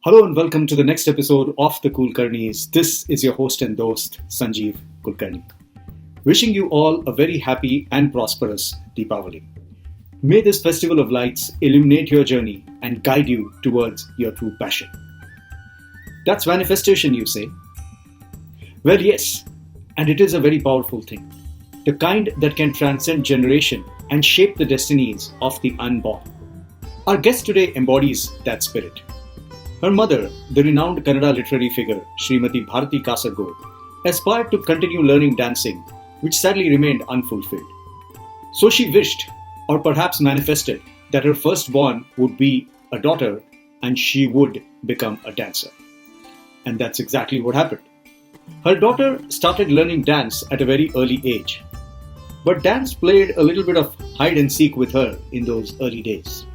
Hello and welcome to the next episode of the Kulkarnis. This is your host and host, Sanjeev Kulkarni. Wishing you all a very happy and prosperous Deepawali. May this festival of lights illuminate your journey and guide you towards your true passion. That's manifestation, you say? Well, yes, and it is a very powerful thing. The kind that can transcend generation and shape the destinies of the unborn. Our guest today embodies that spirit. Her mother, the renowned Kannada literary figure Srimati Bharathi Kasargod, aspired to continue learning dancing, which sadly remained unfulfilled. So she wished, or perhaps manifested, that her firstborn would be a daughter and she would become a dancer. And that's exactly what happened. Her daughter started learning dance at a very early age. But dance played a little bit of hide and seek with her in those early days.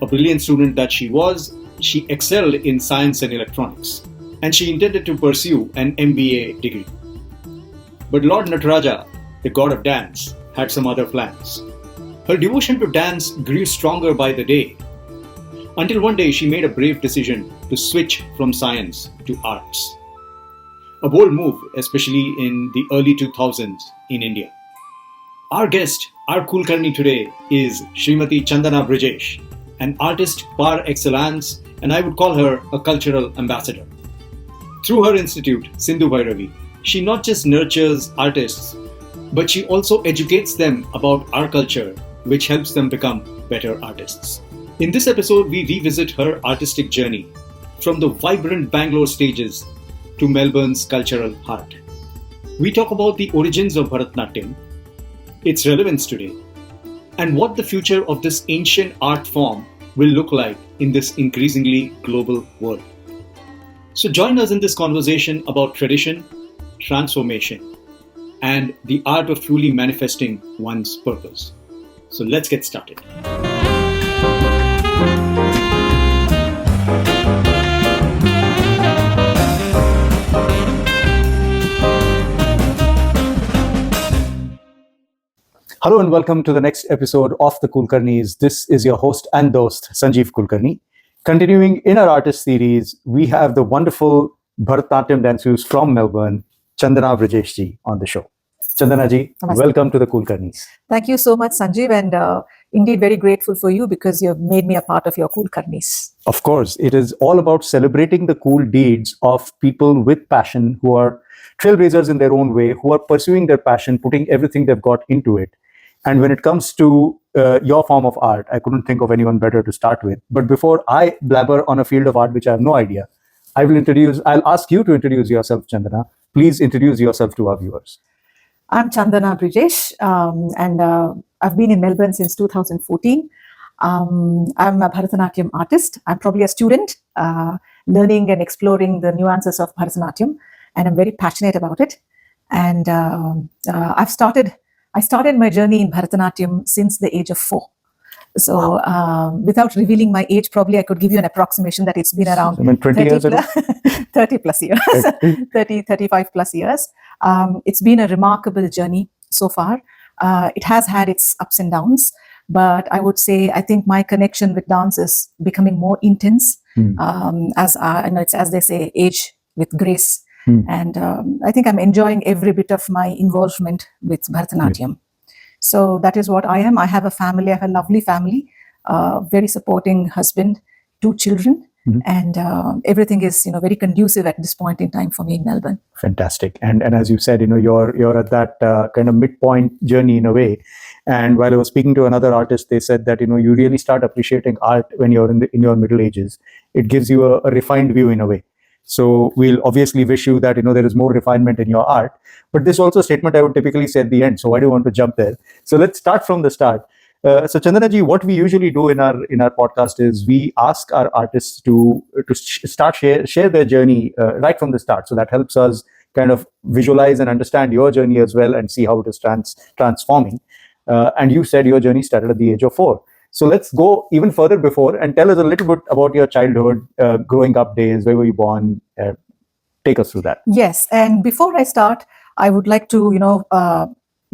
A brilliant student that she was, she excelled in science and electronics, and she intended to pursue an MBA degree. But Lord Nataraja, the god of dance, had some other plans. Her devotion to dance grew stronger by the day, until one day she made a brave decision to switch from science to arts. A bold move, especially in the early 2000s in India. Our guest, our Kulkarni today, is Srimati Chandana Brijesh, an artist par excellence, and I would call her a cultural ambassador. Through her institute, Sindhu Bhairavi, she not just nurtures artists, but she also educates them about our culture, which helps them become better artists. In this episode, we revisit her artistic journey from the vibrant Bangalore stages to Melbourne's cultural heart. We talk about the origins of Bharatanatyam, its relevance today, and what the future of this ancient art form will look like in this increasingly global world. So join us in this conversation about tradition, transformation, and the art of truly manifesting one's purpose. So let's get started. Hello and welcome to the next episode of the Kulkarnis. This is your host and host, Sanjeev Kulkarni. Continuing in our artist series, we have the wonderful Bharatanatyam dancers from Melbourne, Chandana Brijesh ji, on the show. Chandana ji, welcome to the Kulkarnis. Thank you so much, Sanjeev, and indeed very grateful for you because you have made me a part of your Kulkarnis. Of course, it is all about celebrating the cool deeds of people with passion who are trailblazers in their own way, who are pursuing their passion, putting everything they've got into it. And when it comes to your form of art, I couldn't think of anyone better to start with. But before I blabber on a field of art which I have no idea, I'll ask you to introduce yourself, Chandana. Please introduce yourself to our viewers. I'm Chandana Brijesh, and I've been in Melbourne since 2014. I'm a Bharatanatyam artist. I'm probably a student learning and exploring the nuances of Bharatanatyam, and I'm very passionate about it. And I started my journey in Bharatanatyam since the age of 4. So without revealing my age, probably I could give you an approximation that it's been around 20 years ago? 30 plus years, 35 plus years. It's been a remarkable journey so far. It has had its ups and downs, but I would say I think my connection with dance is becoming more intense as they say, age with grace. And I think I'm enjoying every bit of my involvement with Bharatanatyam. So that is what I am. I have a family. I have a lovely family, very supporting husband, 2 children, and everything is very conducive at this point in time for me in Melbourne. Fantastic. And as you said, you're at that kind of midpoint journey in a way. And while I was speaking to another artist, they said that you really start appreciating art when you're in your middle ages. It gives you a refined view in a way. So we'll obviously wish you that there is more refinement in your art. But this is also a statement I would typically say at the end. So why do you want to jump there? So let's start from the start. So Chandana ji, what we usually do in our podcast is we ask our artists to start share their journey right from the start. So that helps us kind of visualize and understand your journey as well and see how it is transforming. And you said your journey started at the age of 4. So let's go even further before and tell us a little bit about your childhood, growing up days. Where were you born? Take us through that. Yes, and before I start, I would like to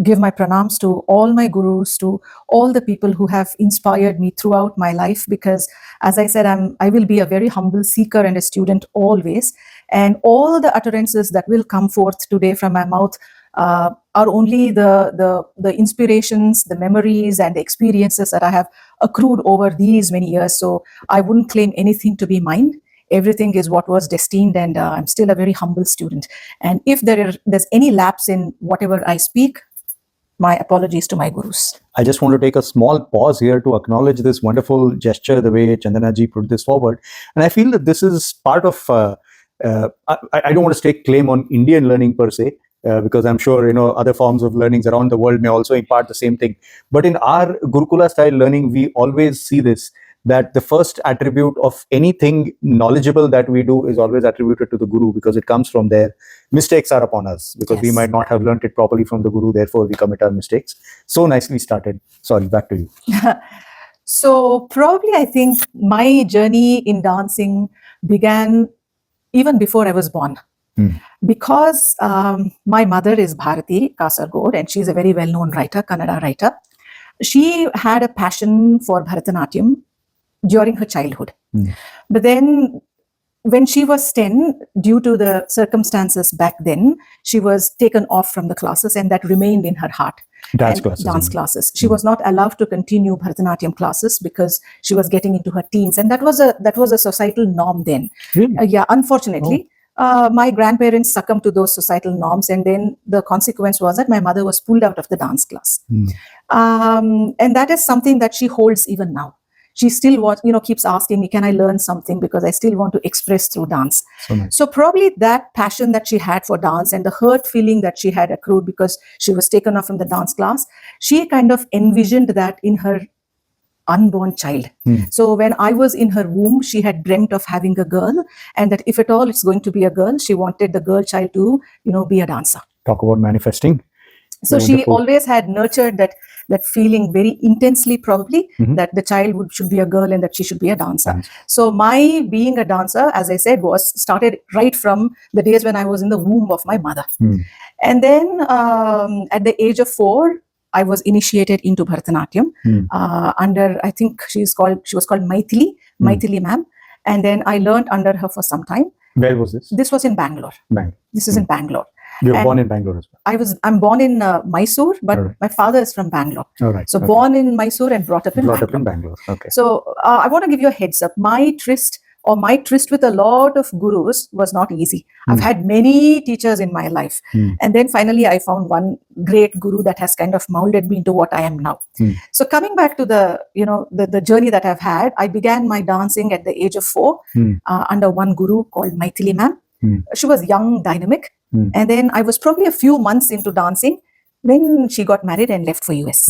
give my pranams to all my gurus, to all the people who have inspired me throughout my life, because as I said, I will be a very humble seeker and a student always, and all the utterances that will come forth today from my mouth are only the inspirations, the memories, and the experiences that I have accrued over these many years. So I wouldn't claim anything to be mine. Everything is what was destined, and I'm still a very humble student. And if there's any lapse in whatever I speak, my apologies to my gurus. I just want to take a small pause here to acknowledge this wonderful gesture, the way Chandana ji put this forward. And I feel that this is part of, I don't want to stake claim on Indian learning per se, because I'm sure, other forms of learnings around the world may also impart the same thing. But in our Gurukula style learning, we always see this, that the first attribute of anything knowledgeable that we do is always attributed to the Guru, because it comes from there. Mistakes are upon us because we might not have learnt it properly from the Guru, therefore we commit our mistakes. So nicely started. Sorry, back to you. So probably I think my journey in dancing began even before I was born. Because my mother is Bharathi Kasargod, and she's a very well-known writer, Kannada writer. She had a passion for Bharatanatyam during her childhood. But then when she was 10, due to the circumstances back then, she was taken off from the classes, and that remained in her heart. Dance classes. She was not allowed to continue Bharatanatyam classes because she was getting into her teens, and that was a societal norm then. Really? Unfortunately. My grandparents succumbed to those societal norms, and then the consequence was that my mother was pulled out of the dance class. And that is something that she holds even now. She still keeps asking me, can I learn something, because I still want to express through dance. So nice. So probably that passion that she had for dance and the hurt feeling that she had accrued because she was taken off from the dance class, she kind of envisioned that in her unborn child. So when I was in her womb, she had dreamt of having a girl, and that if at all it's going to be a girl, she wanted the girl child to, be a dancer. Talk about manifesting. So she always had nurtured that feeling very intensely, probably, that the child should be a girl and that she should be a dancer. So my being a dancer, as I said, started right from the days when I was in the womb of my mother. And then at the age of 4, I was initiated into Bharatanatyam under, I think she was called Maithili ma'am. And then I learned under her for some time. Where was this? This was in Bangalore. This is in Bangalore. You were born in Bangalore as well? I'm born in Mysore, but my father is from Bangalore. So born in Mysore and brought up in Bangalore. Okay. So I want to give you a heads up. My tryst with a lot of gurus was not easy. I've had many teachers in my life. And then finally I found one great guru that has kind of molded me into what I am now. So coming back to the journey that I've had, I began my dancing at the age of 4 under one guru called Maithili ma'am. She was young, dynamic. And then I was probably a few months into dancing when she got married and left for US.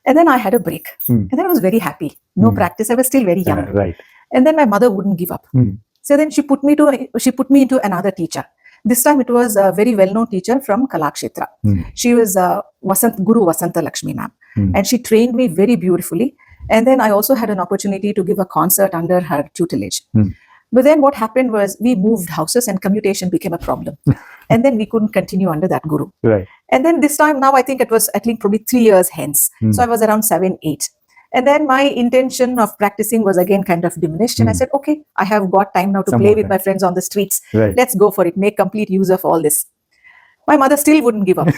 And then I had a break. And then I was very happy. No practice. I was still very young. Right. And then my mother wouldn't give up. So then she put me into another teacher. This time it was a very well-known teacher from Kalakshetra. She was Guru Vasanta Lakshmi ma'am. And she trained me very beautifully. And then I also had an opportunity to give a concert under her tutelage. But then what happened was we moved houses and commutation became a problem. And then we couldn't continue under that guru. Right. And then this time now I think it was at least probably 3 years hence. So I was around 7, 8. And then my intention of practicing was again kind of diminished. And I said, okay, I have got time now to play with my friends on the streets. Let's go for it. Make complete use of all this. My mother still wouldn't give up.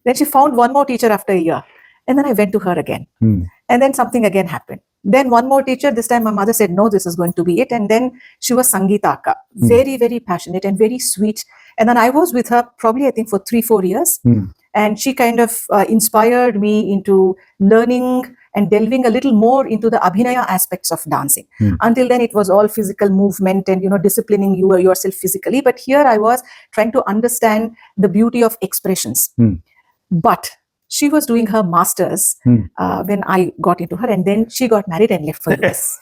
Then she found one more teacher after a year. And then I went to her again. And then something again happened. Then one more teacher, this time my mother said, no, this is going to be it. And then she was Sangeetaka, very, very passionate and very sweet. And then I was with her probably, I think, for 3-4 years. And she kind of inspired me into learning and delving a little more into the Abhinaya aspects of dancing. Until then, it was all physical movement and, disciplining yourself physically. But here I was trying to understand the beauty of expressions. But she was doing her master's when I got into her, and then she got married and left for US.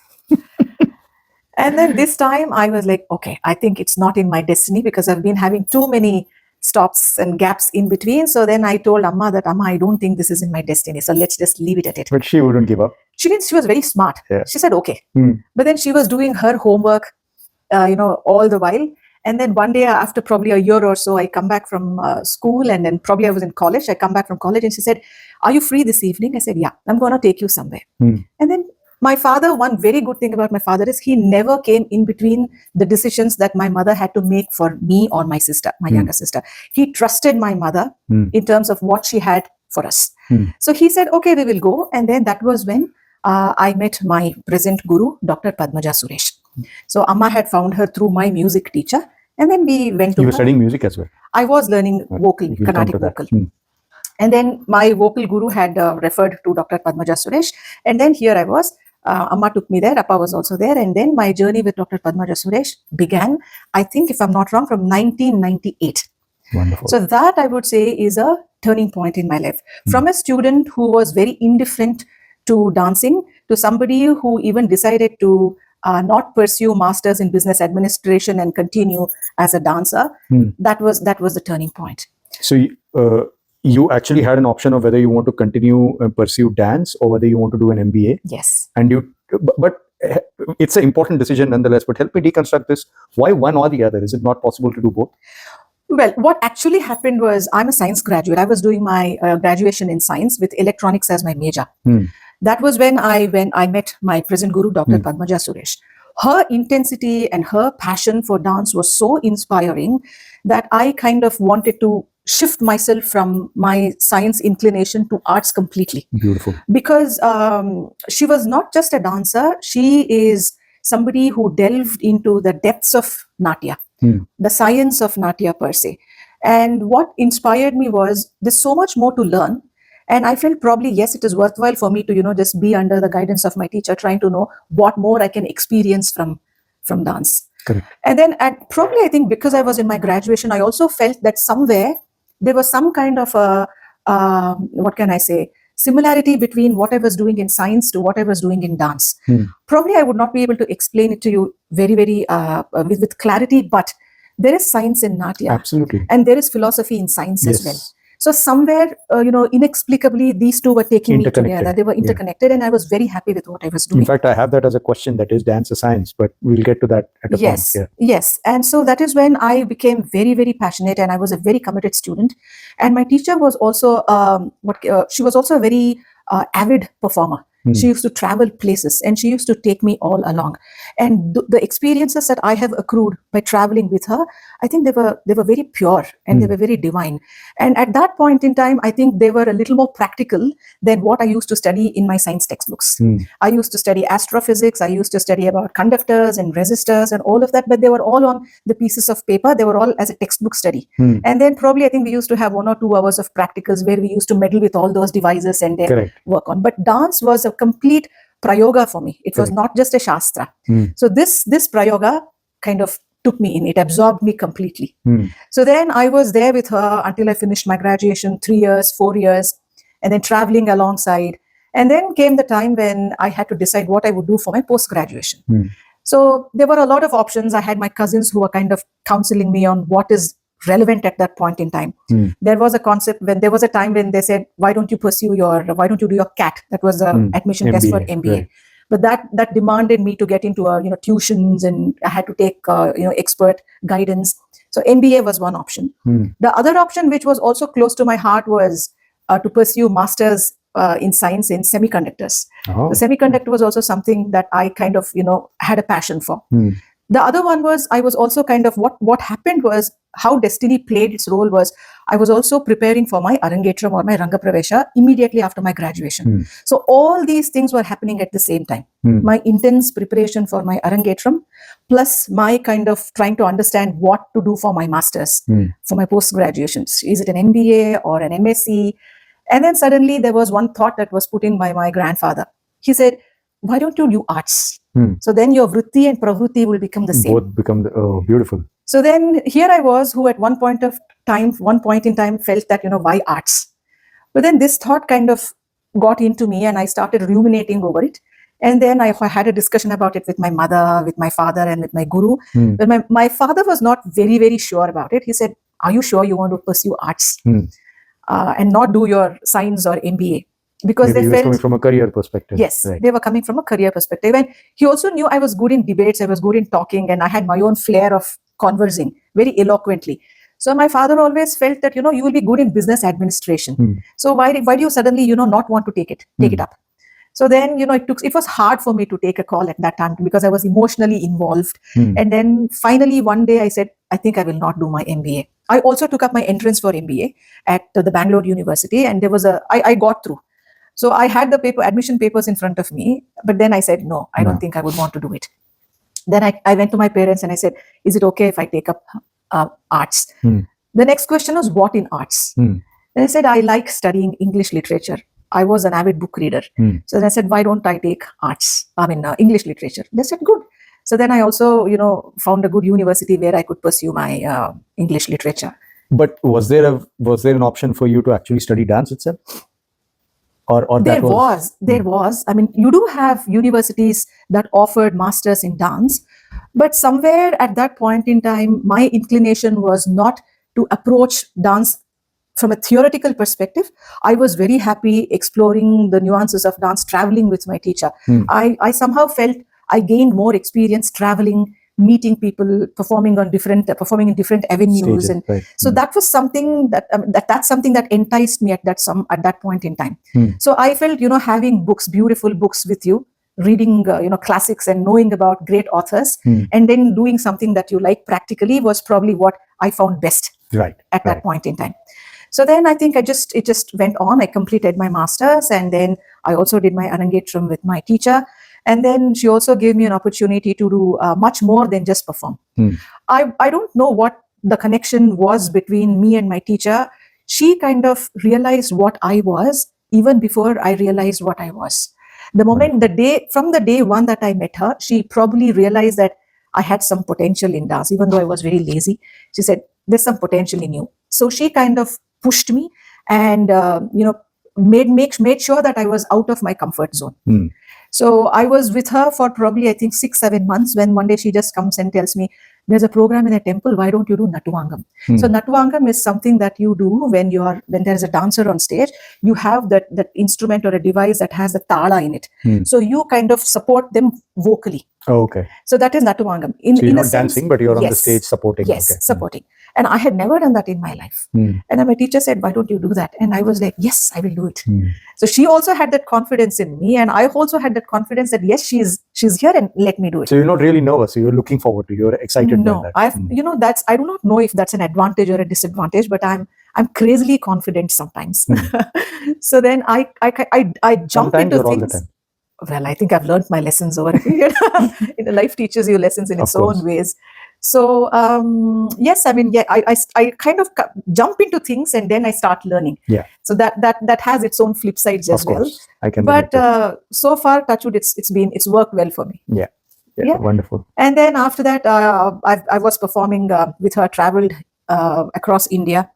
And then this time I was like, okay, I think it's not in my destiny because I've been having too many stops and gaps in between. So then I told Amma that, Amma, I don't think this is in my destiny. So let's just leave it at it. But she wouldn't give up. She didn't. She was very smart. She said, okay. But then she was doing her homework, all the while. And then one day, after probably a year or so, I come back from school, and then probably I was in college. I come back from college, and she said, "Are you free this evening?" I said, "Yeah, I'm going to take you somewhere." And then my father, one very good thing about my father is he never came in between the decisions that my mother had to make for me or my sister, my younger sister. He trusted my mother in terms of what she had for us. So he said, "Okay, we will go." And then that was when I met my present guru, Dr. Padmaja Suresh. So Amma had found her through my music teacher. And then we went to You were studying music as well? I was learning vocal, We'll come to Carnatic that. vocal. And then my vocal guru had referred to Dr. Padmaja Suresh. And then here I was. Amma took me there. Appa was also there. And then my journey with Dr. Padmaja Suresh began, I think, if I'm not wrong, from 1998. Wonderful. So that, I would say, is a turning point in my life. From a student who was very indifferent to dancing to somebody who even decided to not pursue masters in business administration and continue as a dancer. That was the turning point. So you actually had an option of whether you want to continue pursue dance or whether you want to do an MBA. Yes. And but it's an important decision nonetheless. But help me deconstruct this. Why one or the other? Is it not possible to do both? Well, what actually happened was I'm a science graduate. I was doing my graduation in science with electronics as my major. That was when I met my present guru, Dr. Padmaja Suresh. Her intensity and her passion for dance was so inspiring that I kind of wanted to shift myself from my science inclination to arts completely. Beautiful. Because she was not just a dancer, she is somebody who delved into the depths of Natya, the science of Natya per se. And what inspired me was there's so much more to learn. And I felt probably, yes, it is worthwhile for me to, just be under the guidance of my teacher, trying to know what more I can experience from dance. Correct. And then probably, I think because I was in my graduation, I also felt that somewhere there was some kind of what can I say, similarity between what I was doing in science to what I was doing in dance. Probably I would not be able to explain it to you very, very with clarity, but there is science in Natya. Absolutely. And there is philosophy in science as well. So somewhere, inexplicably, these two were taking me together. They were interconnected, and I was very happy with what I was doing. In fact, I have that as a question, that is dance a science, but we'll get to that at a point. Yeah. Yes. And so that is when I became very, very passionate, and I was a very committed student. And my teacher was also, she was also a very avid performer. She used to travel places, and she used to take me all along. And the experiences that I have accrued by traveling with her, I think they were very pure and they were very divine. And at that point in time, I think they were a little more practical than what I used to study in my science textbooks. I used to study astrophysics. I used to study about conductors and resistors and all of that, but they were all on the pieces of paper. They were all as a textbook study. And then probably I think we used to have 1 or 2 hours of practicals where we used to meddle with all those devices and then work on. But dance was a complete prayoga for me. It was not just a shastra. So this prayoga kind of took me in. It absorbed me completely. So then I was there with her until I finished my graduation, 3 years, 4 years, and then traveling alongside. And then came the time when I had to decide what I would do for my post-graduation. So there were a lot of options. I had my cousins who were kind of counseling me on what is relevant at that point in time. There was a concept when there was a time when they said, why don't you do your CAT? That was the admission test for MBA. Right. But that demanded me to get into tuitions, and I had to take expert guidance. So MBA was one option. The other option, which was also close to my heart, was to pursue masters in science in semiconductors. The semiconductor was also something that I kind of had a passion for. The other one was, I was also kind of, what happened was, how destiny played its role was, I was also preparing for my Arangetram or my Ranga Pravesha immediately after my graduation. So all these things were happening at the same time. My intense preparation for my Arangetram, plus my kind of trying to understand what to do for my masters, for my post-graduations. Is it an MBA or an MSc? And then suddenly there was one thought that was put in by my grandfather. He said, why don't you do arts? So then your vritti and pravrutti will become the same. Both become beautiful. So then here I was, who at one point in time felt that, why arts? But then this thought kind of got into me, and I started ruminating over it. And then I had a discussion about it with my mother, with my father, and with my guru. But my father was not very, very sure about it. He said, are you sure you want to pursue arts and not do your science or MBA? Because Maybe they he was felt, coming from a career perspective. Yes, they were coming from a career perspective. And he also knew I was good in debates, I was good in talking, and I had my own flair of conversing very eloquently. So my father always felt that, you know, you will be good in business administration. So why do you suddenly, you know, not want to take it up? So then, you know, it was hard for me to take a call at that time because I was emotionally involved. And then finally one day I said, I think I will not do my MBA. I also took up my entrance for MBA at the Bangalore University, and I got through. So I had the admission papers in front of me, but then I said, no, I don't think I would want to do it. Then I went to my parents and I said, is it okay if I take up arts? The next question was, what in arts? And I said, I like studying English literature. I was an avid book reader. So then I said, why don't I take English literature? They said, good. So then I also, you know, found a good university where I could pursue my English literature. But was there an option for you to actually study dance itself? Or there was. I mean, you do have universities that offered masters in dance, but somewhere at that point in time, my inclination was not to approach dance from a theoretical perspective. I was very happy exploring the nuances of dance, traveling with my teacher. I somehow felt I gained more experience traveling, meeting people, performing in different avenues. Stages, right. So that was something that's something that enticed me at that point in time. So I felt, you know, having beautiful books with you, reading, you know, classics and knowing about great authors, and then doing something that you like practically was probably what I found best at that point in time. So then I think it just went on. I completed my master's, and then I also did my Arangetram with my teacher. And then she also gave me an opportunity to do much more than just perform. I don't know what the connection was between me and my teacher. She kind of realized what I was even before I realized what I was. From the day one that I met her, she probably realized that I had some potential in dance, even though I was very lazy. She said, there's some potential in you. So she kind of pushed me and, you know, made sure that I was out of my comfort zone. So I was with her for probably, I think, 6-7 months, when one day she just comes and tells me, there's a program in a temple, why don't you do Natuvangam? So Natuvangam is something that you do when there's a dancer on stage. You have that instrument or a device that has a tala in it. So you kind of support them vocally. Oh, okay. So that is Natuvangam. So you're not dancing, but you're on the stage supporting. Yes, okay. Supporting. And I had never done that in my life. And then my teacher said, why don't you do that? And I was like, yes, I will do it. So she also had that confidence in me. And I also had that confidence that, yes, she's here and let me do it. So you're not really nervous. So you're looking forward to it. You're excited No, by that. you know, I do not know if that's an advantage or a disadvantage, but I'm crazily confident sometimes. So then I jump Sometimes into or things. all the time? Well, I think I've learned my lessons over a period. Life teaches you lessons in its own ways. So yes, I mean, yeah, I kind of jump into things and then I start learning. Yeah. So that has its own flip sides as well. I can. But so far, touch wood, it's worked well for me. Yeah. Wonderful. And then after that, I was performing with her, traveled across India,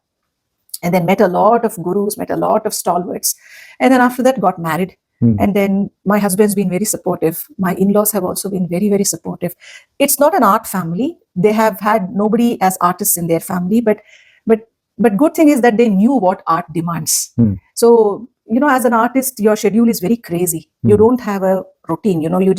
and then met a lot of gurus, met a lot of stalwarts, and then after that got married. And then my husband's been very supportive. My in-laws have also been very, very supportive. It's not an art family. They have had nobody as artists in their family, but good thing is that they knew what art demands. So, you know, as an artist, your schedule is very crazy. You don't have a routine. You know, you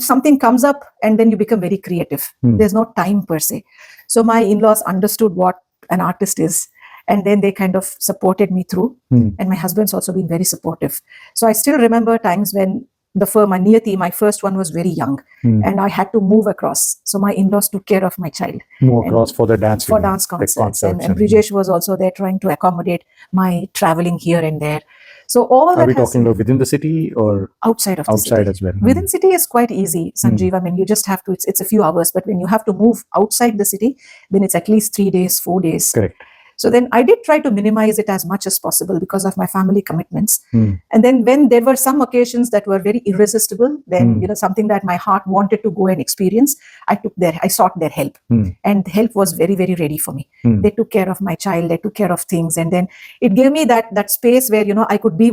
something comes up and then you become very creative. There's no time per se. So my in-laws understood what an artist is. And then they kind of supported me through. And my husband's also been very supportive. So I still remember times when the firm, Niyati, my first one, was very young. And I had to move across. So my in-laws took care of my child. Move across for the dance. For dance concerts. And Brijesh was also there trying to accommodate my traveling here and there. So all that. Are we talking about within the city or outside of the city? Outside as well. Within city is quite easy, Sanjeev. I mean, you just have to, it's a few hours. But when you have to move outside the city, then it's at least 3 days, 4 days. Correct. So then I did try to minimize it as much as possible because of my family commitments. And then when there were some occasions that were very irresistible, then, you know, something that my heart wanted to go and experience, I sought their help. And help was very, very ready for me. They took care of my child, they took care of things. And then it gave me that space where, you know, I could be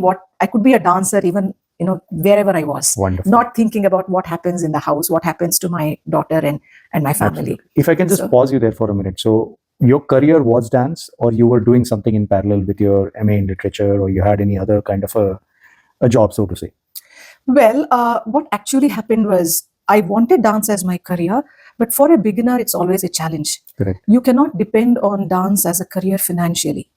a dancer even, you know, wherever I was. Wonderful. Not thinking about what happens in the house, what happens to my daughter and my family. Absolutely. If I can just pause you there for a minute. So your career was dance, or you were doing something in parallel with your MA in literature, or you had any other kind of a job, so to say? Well, what actually happened was I wanted dance as my career, but for a beginner, it's always a challenge. Correct. You cannot depend on dance as a career financially.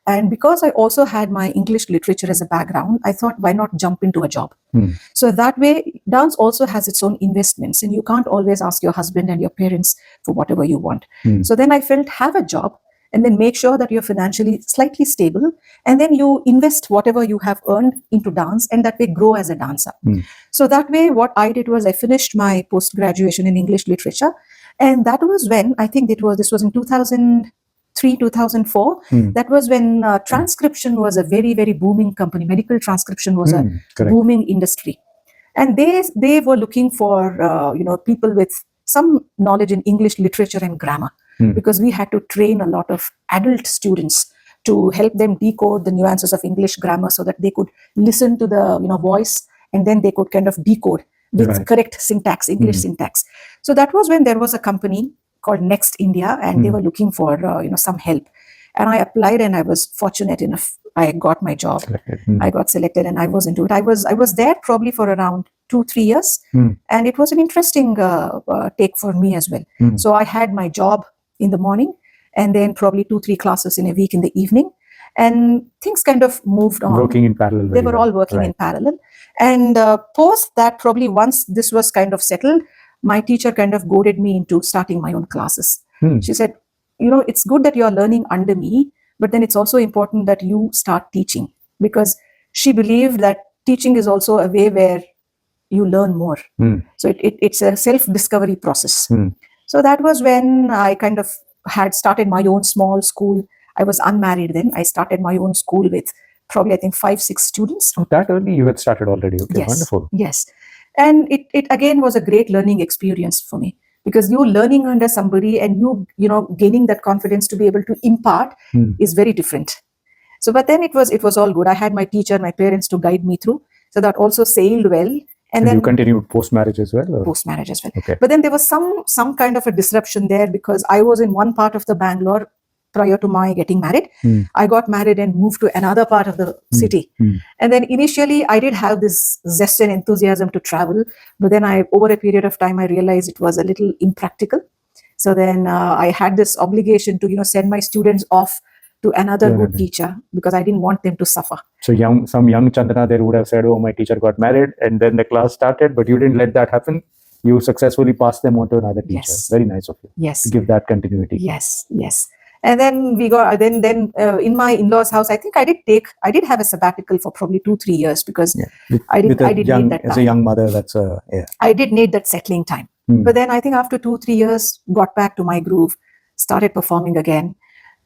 And because I also had my English literature as a background, I thought, why not jump into a job? So that way, dance also has its own investments, and you can't always ask your husband and your parents for whatever you want. So then I felt, have a job, and then make sure that you're financially slightly stable, and then you invest whatever you have earned into dance, and that way grow as a dancer. So that way, what I did was I finished my post-graduation in English literature, and that was when, I think this was in 2003, 2004, that was when transcription was a very, very booming company. Medical transcription was a booming industry. And they were looking for, people with some knowledge in English literature and grammar, because we had to train a lot of adult students to help them decode the nuances of English grammar so that they could listen to the voice, and then they could kind of decode with correct syntax, English syntax. So that was when there was a company called Next India, and they were looking for some help. And I applied, and I was fortunate enough. I got my job. I got selected, and I was into it. I was there probably for around 2-3 years, and it was an interesting take for me as well. So I had my job in the morning, and then probably 2-3 classes in a week in the evening, and things kind of moved on. Working in parallel. They were all working in parallel. And post that, probably once this was kind of settled, my teacher kind of goaded me into starting my own classes. She said, it's good that you're learning under me, but then it's also important that you start teaching, because she believed that teaching is also a way where you learn more. So it's a self-discovery process. So that was when I kind of had started my own small school. I was unmarried then. I started my own school with probably, I think, 5-6 students. Oh, that early you had started already. Okay, yes. Wonderful. Yes. And it again was a great learning experience for me, because you learning under somebody and you gaining that confidence to be able to impart is very different. So, but then it was all good. I had my teacher, my parents to guide me through. So that also sailed well. And then you continued post-marriage as well? Post-marriage as well. Okay. But then there was some kind of a disruption there, because I was in one part of the Bangalore prior to my getting married. I got married and moved to another part of the city. And then initially I did have this zest and enthusiasm to travel, but then over a period of time, I realized it was a little impractical. So then I had this obligation to, send my students off to another good teacher, because I didn't want them to suffer. So some young Chandana there would have said, oh, my teacher got married, and then the class started, but you didn't let that happen. You successfully passed them on to another teacher. Yes. Very nice of you. Yes. To give that continuity. Yes. And then we got, then in my in-laws' house, I think I did have a sabbatical for probably 2-3 years, because I did need that time. As a young mother, that's I did need that settling time. But then I think after 2-3 years, got back to my groove, started performing again.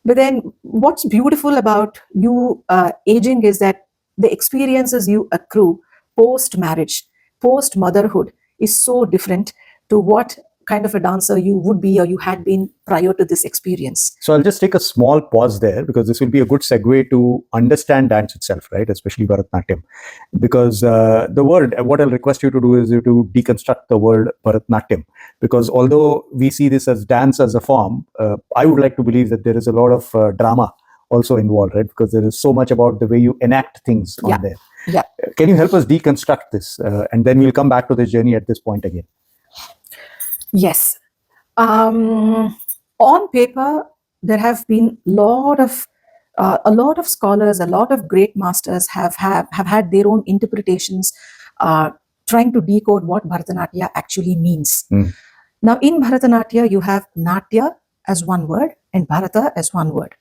But then what's beautiful about you aging is that the experiences you accrue post-marriage, post-motherhood is so different to what kind of a dancer you would be or you had been prior to this experience. So I'll just take a small pause there, because this will be a good segue to understand dance itself, right? Especially Bharatanatyam. Because the word, what I'll request you to do is to deconstruct the word Bharatanatyam. Because although we see this as dance as a form, I would like to believe that there is a lot of drama also involved, right? Because there is so much about the way you enact things on there. Yeah. Can you help us deconstruct this? And then we'll come back to this journey at this point again. Yes. On paper, there have been a lot of scholars, a lot of great masters have had their own interpretations, trying to decode what Bharatanatyam actually means. Now, in Bharatanatyam, you have Natya as one word and Bharata as one word.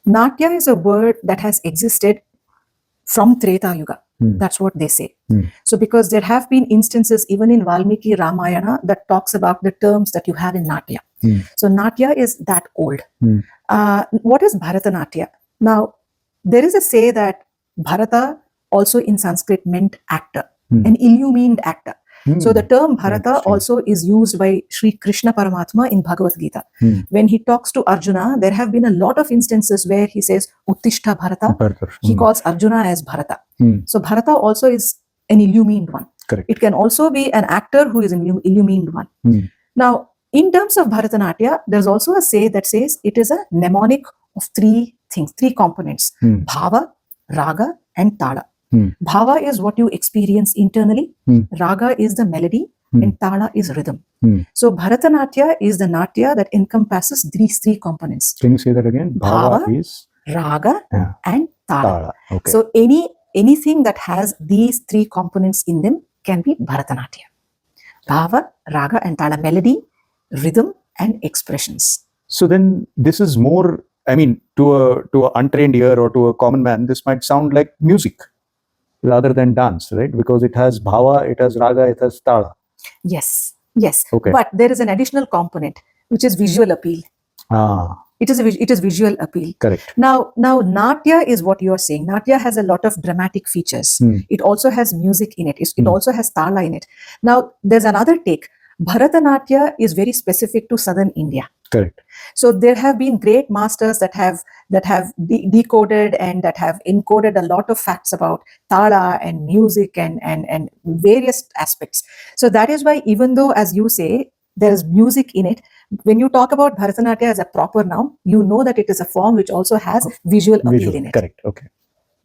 Natya is a word that has existed from Treta Yuga. That's what they say. So because there have been instances even in Valmiki Ramayana that talks about the terms that you have in Natya. So Natya is that old. What is Bharatanatyam? Now, there is a say that Bharata also in Sanskrit meant actor, an illumined actor. So the term Bharata also is used by Sri Krishna Paramatma in Bhagavad Gita. When he talks to Arjuna, there have been a lot of instances where he says Uttishta Bharata. He calls Arjuna as Bharata. So Bharata also is an illumined one. Correct. It can also be an actor who is an illumined one. Now, in terms of Bharatanatyam, there's also a say that says it is a mnemonic of three things, three components: Bhava, Raga, and Tala. Bhava is what you experience internally. Raga is the melody. and Tala is rhythm. So Bharatanatyam is the Natya that encompasses these three components. Can you say that again? Bhava, is Raga, and Tala. Okay. So anything that has these three components in them can be Bharatanatyam. Bhava, Raga, and Tala, melody, rhythm, and expressions. So then this is more, I mean, to a untrained ear or to a common man, this might sound like music rather than dance, right? Because it has bhava, it has raga, it has tala. Yes. Okay. But there is an additional component, which is visual appeal. It is visual appeal. Correct. Now Natya is what you are saying. Natya has a lot of dramatic features. It also has music in it. It also has tala in it. Now there's another take. Bharatanatyam is very specific to southern India. Correct. So there have been great masters that have decoded and that have encoded a lot of facts about tala and music and various aspects. So that is why, even though, as you say, there is music in it, when you talk about Bharatanatyam as a proper noun, you know that it is a form which also has visual appeal in it. Correct. Okay.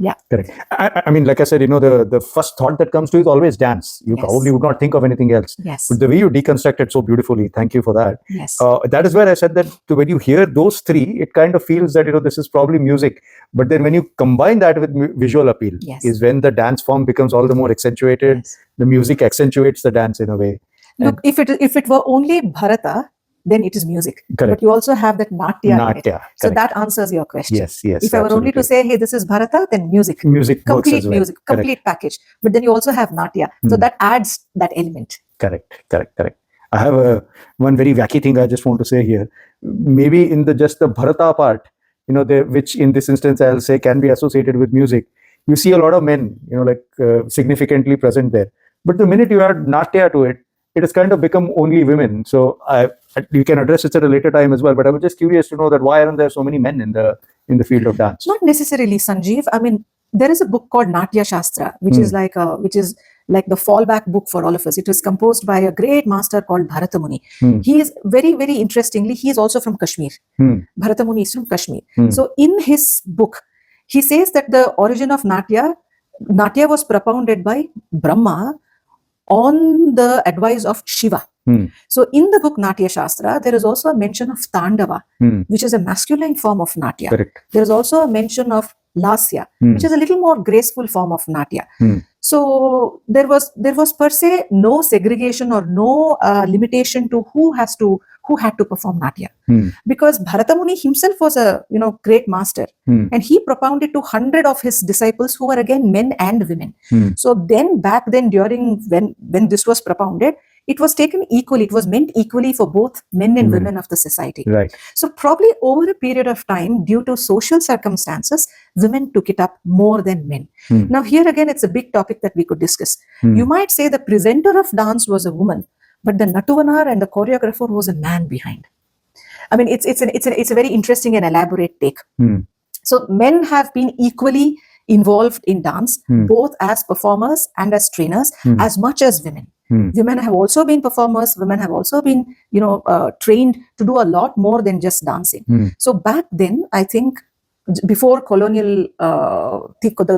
Yeah. Correct. I mean, like I said, the first thought that comes to you is always dance. You probably would not think of anything else. Yes. But the way you deconstruct it so beautifully, thank you for that. Yes. That is where I said that when you hear those three, it kind of feels that, this is probably music. But then when you combine that with visual appeal, is when the dance form becomes all the more accentuated. Yes. The music accentuates the dance in a way. Look, if it were only Bharata, then it is music. Correct. But you also have that Natya in it. So correct. that answers your question. Yes. If I were only to say, hey, this is Bharata, then music. Complete music, complete package. But then you also have Natya. So that adds that element. Correct. I have one very wacky thing I just want to say here. Maybe in just the Bharata part, which in this instance I'll say can be associated with music. You see a lot of men, significantly present there. But the minute you add Natya to it, it has kind of become only women. So you can address it at a later time as well. But I was just curious to know that why aren't there so many men in the field of dance? Not necessarily, Sanjeev. I mean, there is a book called Natya Shastra, which is like the fallback book for all of us. It was composed by a great master called Bharata Muni. He is very, very interestingly, he is also from Kashmir. Bharata Muni is from Kashmir. So in his book, he says that the origin of Natya was propounded by Brahma on the advice of Shiva. So in the book Natya Shastra, there is also a mention of Tandava, which is a masculine form of Natya. Correct. There is also a mention of Lasya, which is a little more graceful form of Natya. So there was per se no segregation or no limitation to who had to perform Natya, because Bharata Muni himself was a great master, and he propounded to 100 of his disciples who were again men and women. So back then during when this was propounded, it was taken equally. It was meant equally for both men and women of the society. Right. So probably over a period of time, due to social circumstances, women took it up more than men. Now here again, it's a big topic that we could discuss. You might say the presenter of dance was a woman, but the Natuvanar and the choreographer was a man behind. I mean, it's a very interesting and elaborate take. So men have been equally involved in dance, both as performers and as trainers, as much as women. Women have also been performers. Women have also been, trained to do a lot more than just dancing. So back then, I think, before the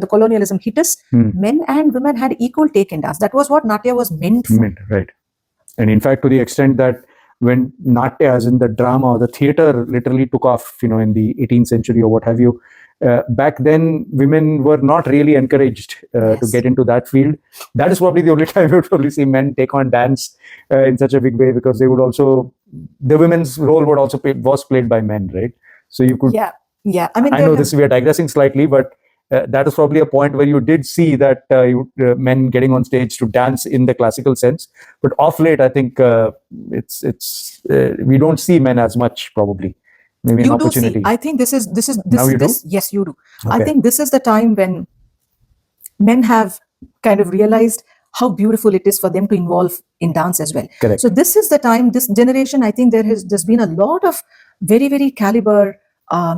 colonialism hit us, men and women had equal take in dance. That was what Natya was meant for. Right. And in fact, to the extent that when Natya, as in the drama or the theater, literally took off, in the 18th century or what have you, back then women were not really encouraged to get into that field. That is probably the only time you would probably see men take on dance in such a big way, because they would also, the women's role was played by men, right? So you could, yeah. I mean, I know we are digressing slightly, but that is probably a point where you did see that men getting on stage to dance in the classical sense. But off late, I think we don't see men as much, probably. Maybe you an opportunity. Do see. I think this is now you do? Yes, you do. Okay. I think this is the time when men have kind of realized how beautiful it is for them to involve in dance as well. Correct. So this is the time, this generation, I think there's been a lot of very, very caliber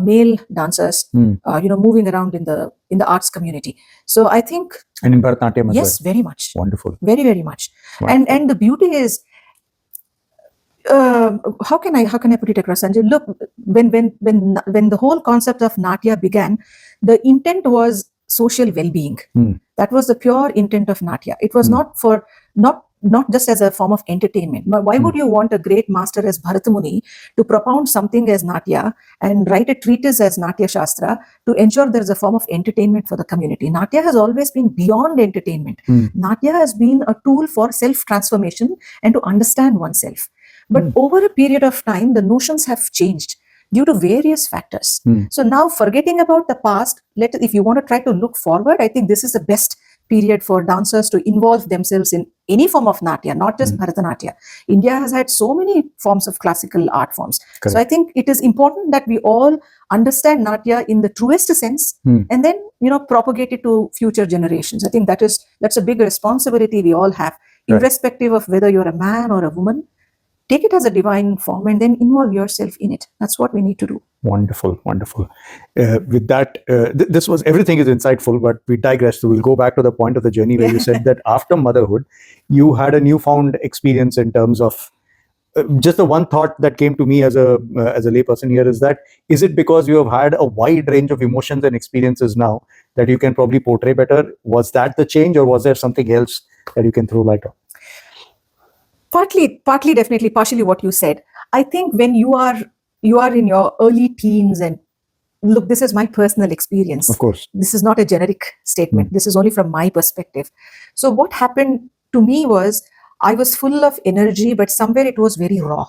male dancers, moving around in the arts community. So I think, and in Bharatanatyam as well. Yes, very much. Wonderful. Very, very much. Wonderful. And the beauty is, how can I put it across, Sanjay? Look, when the whole concept of Natya began, the intent was social well-being. That was the pure intent of Natya. It was not not just as a form of entertainment. But why would you want a great master as Bharatamuni to propound something as Natya and write a treatise as Natya Shastra to ensure there is a form of entertainment for the community? Natya has always been beyond entertainment. Natya has been a tool for self-transformation and to understand oneself. But over a period of time, the notions have changed due to various factors. So now, forgetting about the past, if you want to try to look forward, I think this is the best period for dancers to involve themselves in any form of Natya, not just Bharatanatyam. India has had so many forms of classical art forms. Correct. So I think it is important that we all understand Natya in the truest sense and then, propagate it to future generations. I think that's a big responsibility we all have, irrespective of whether you're a man or a woman. Take it as a divine form and then involve yourself in it. That's what we need to do. Wonderful, wonderful. With that, this was, everything is insightful, but we digress. So we'll go back to the point of the journey where you said that after motherhood, you had a newfound experience in terms of just the one thought that came to me as a layperson here is that, is it because you have had a wide range of emotions and experiences now that you can probably portray better? Was that the change, or was there something else that you can throw light on? Partly, definitely, partially what you said. I think when you are in your early teens, and look, this is my personal experience. Of course. This is not a generic statement. This is only from my perspective. So what happened to me was, I was full of energy, but somewhere it was very raw.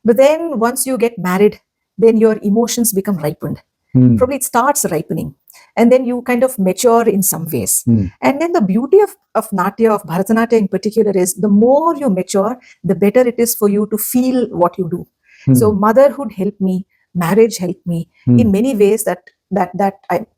But then once you get married, then your emotions become ripened. Probably it starts ripening. And then you kind of mature in some ways. And then the beauty of Natya, of Bharatanatyam in particular, is the more you mature, the better it is for you to feel what you do. So motherhood helped me, marriage helped me in many ways that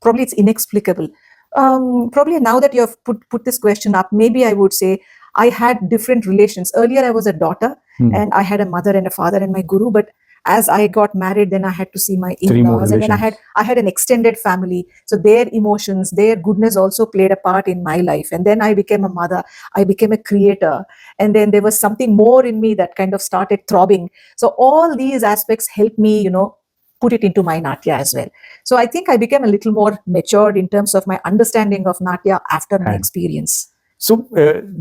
probably it's inexplicable. Probably now that you have put this question up, maybe I would say I had different relations. Earlier I was a daughter and I had a mother and a father and my guru, but as I got married, then I had to see my in-laws, and then I had an extended family. So their emotions, their goodness also played a part in my life. And then I became a mother, I became a creator, and then there was something more in me that kind of started throbbing. So all these aspects helped me, put it into my Natya as well. So I think I became a little more matured in terms of my understanding of Natya after my experience. So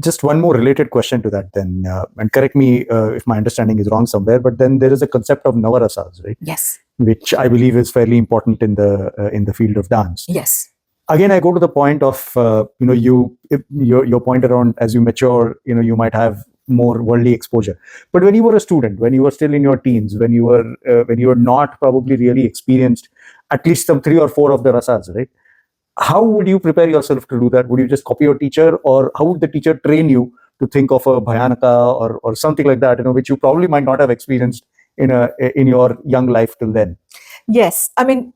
just one more related question to that then, and correct me if my understanding is wrong somewhere, but then there is a concept of Navarasas, right? Yes. Which I believe is fairly important in the field of dance. Yes. Again, I go to the point of, your point around, as you mature, you might have more worldly exposure. But when you were a student, when you were still in your teens, when you were not probably really experienced at least some 3 or 4 of the rasas, right? How would you prepare yourself to do that? Would you just copy your teacher, or how would the teacher train you to think of a Bhayanaka or something like that, which you probably might not have experienced in your young life till then? Yes, I mean,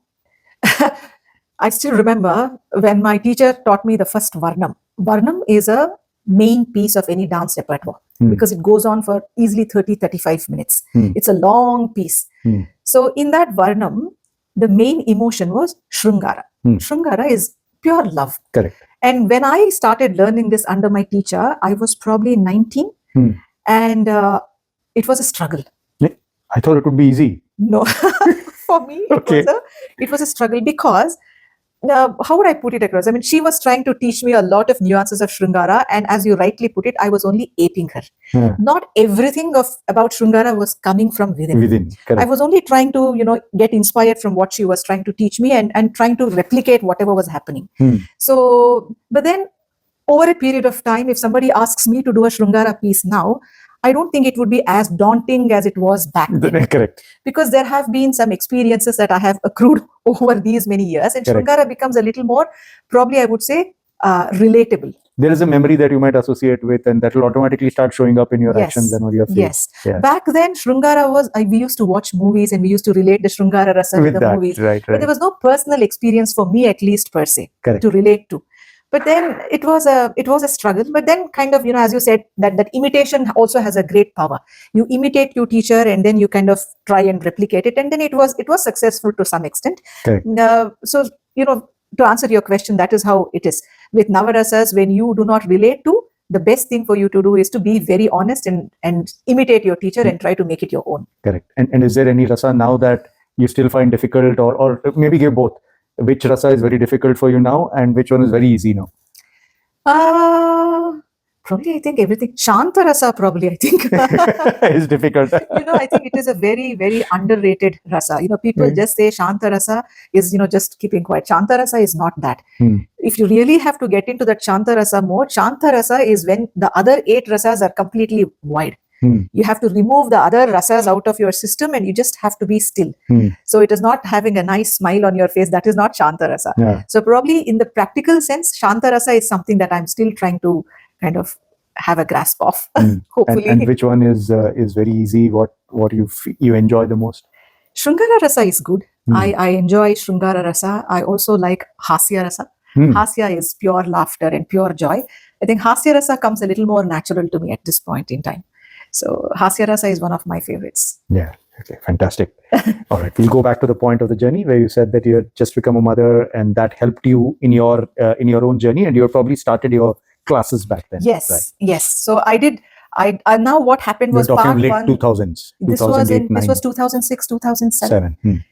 I still remember when my teacher taught me the first Varnam. Varnam is a main piece of any dance repertoire because it goes on for easily 30-35 minutes. It's a long piece. So in that Varnam, the main emotion was Shrungara. Shrungara is pure love. Correct. And when I started learning this under my teacher, I was probably 19 and it was a struggle. I thought it would be easy. No, for me, it was a struggle because how would I put it across? I mean, she was trying to teach me a lot of nuances of Shrungara, and as you rightly put it, I was only aping her. Not everything about Shrungara was coming from within. I was only trying to, get inspired from what she was trying to teach me and trying to replicate whatever was happening. So, but then over a period of time, if somebody asks me to do a Shrungara piece now, I don't think it would be as daunting as it was back then. Correct. Because there have been some experiences that I have accrued over these many years, and Shrungara becomes a little more, probably I would say, relatable. There is a memory that you might associate with, and that will automatically start showing up in your actions and on your face. Yes. Yeah. Back then, Shrungara was, we used to watch movies and we used to relate the Shrungara rasa with the movies. Right. But there was no personal experience for me, at least per se, to relate to. But then it was a struggle. But then kind of, as you said, that imitation also has a great power. You imitate your teacher and then you kind of try and replicate it. And then it was successful to some extent. So, to answer your question, that is how it is. With Navarasas, when you do not relate to, the best thing for you to do is to be very honest and imitate your teacher and try to make it your own. Correct. And is there any rasa now that you still find difficult, or maybe give both? Which rasa is very difficult for you now and which one is very easy now? Probably, I think everything. Shantarasa, probably, I think. It's difficult. I think it is a very, very underrated rasa. People just say Shantarasa is, just keeping quiet. Shantarasa is not that. If you really have to get into that Shantarasa mode, Shantarasa is when the other 8 rasas are completely void. You have to remove the other rasas out of your system and you just have to be still. So it is not having a nice smile on your face. That is not Shantarasa. Yeah. So probably in the practical sense, Shantarasa is something that I'm still trying to kind of have a grasp of. Hopefully. And which one is very easy? What you enjoy the most? Shringara Rasa is good. I enjoy Shringara Rasa. I also like Hasya Rasa. Hasya is pure laughter and pure joy. I think Hasya Rasa comes a little more natural to me at this point in time. So Hasya Rasa is one of my favorites. Yeah. Okay. Fantastic. All right. We'll go back to the point of the journey where you said that you had just become a mother and that helped you in your own journey, and you had probably started your classes back then. Yes. Right? Yes. So I did. I now what happened was You're talking part late one. 2000s. This was 2006, 2007.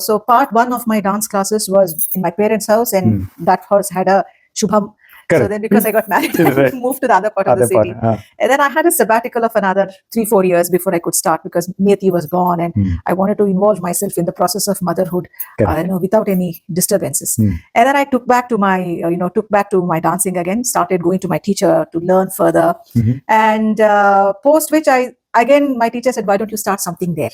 So part one of my dance classes was in my parents' house, and that house had a Shubham. Correct. So then because I got married, Right. I moved to the other part of the city. And then I had a sabbatical of another 3-4 years before I could start because Niyati was born and I wanted to involve myself in the process of motherhood, without any disturbances. And then I took back to my dancing again, started going to my teacher to learn further. And post which my teacher said, why don't you start something there?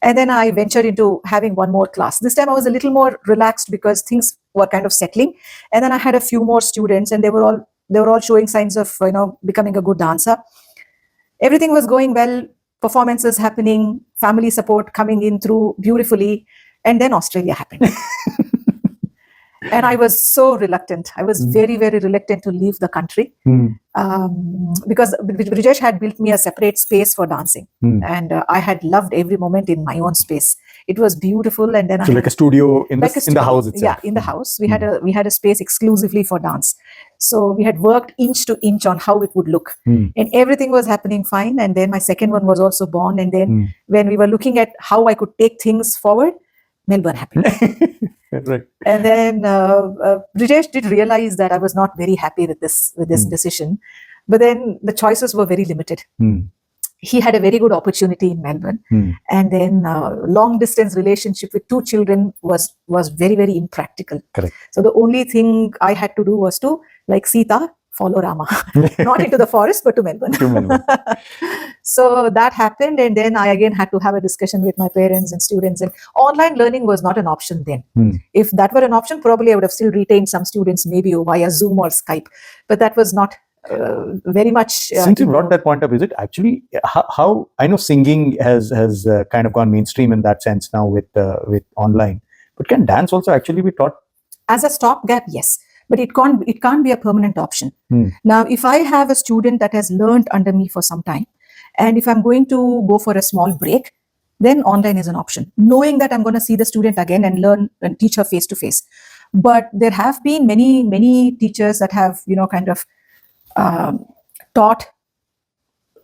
And then I ventured into having one more class. This time I was a little more relaxed because things were kind of settling. And then I had a few more students and they were all showing signs of, becoming a good dancer. Everything was going well, performances happening, family support coming in through beautifully. And then Australia happened. And I was so reluctant. I was very, very reluctant to leave the country because Brijesh had built me a separate space for dancing. And I had loved every moment in my own space. It was beautiful. And then like a studio in the house itself. Yeah, in the house. We had a space exclusively for dance. So we had worked inch to inch on how it would look. And everything was happening fine. And then my second one was also born. And then when we were looking at how I could take things forward, Melbourne happened. Right. And then Brijesh did realize that I was not very happy with this decision. But then the choices were very limited. He had a very good opportunity in Melbourne. And then long distance relationship with 2 children was very, very impractical. Correct. So the only thing I had to do was to, like Sita, follow Rama. Not into the forest, but to Melbourne. So that happened. And then I again had to have a discussion with my parents and students. And online learning was not an option then. If that were an option, probably I would have still retained some students, maybe via Zoom or Skype. But that was not very much. Since you brought that point up, is it actually how I know singing has kind of gone mainstream in that sense now with online, but can dance also actually be taught as a stopgap? Yes, but it can't be a permanent option. Now, if I have a student that has learned under me for some time, and if I'm going to go for a small break, then online is an option, knowing that I'm going to see the student again and learn and teach her face to face. But there have been many teachers that have kind of taught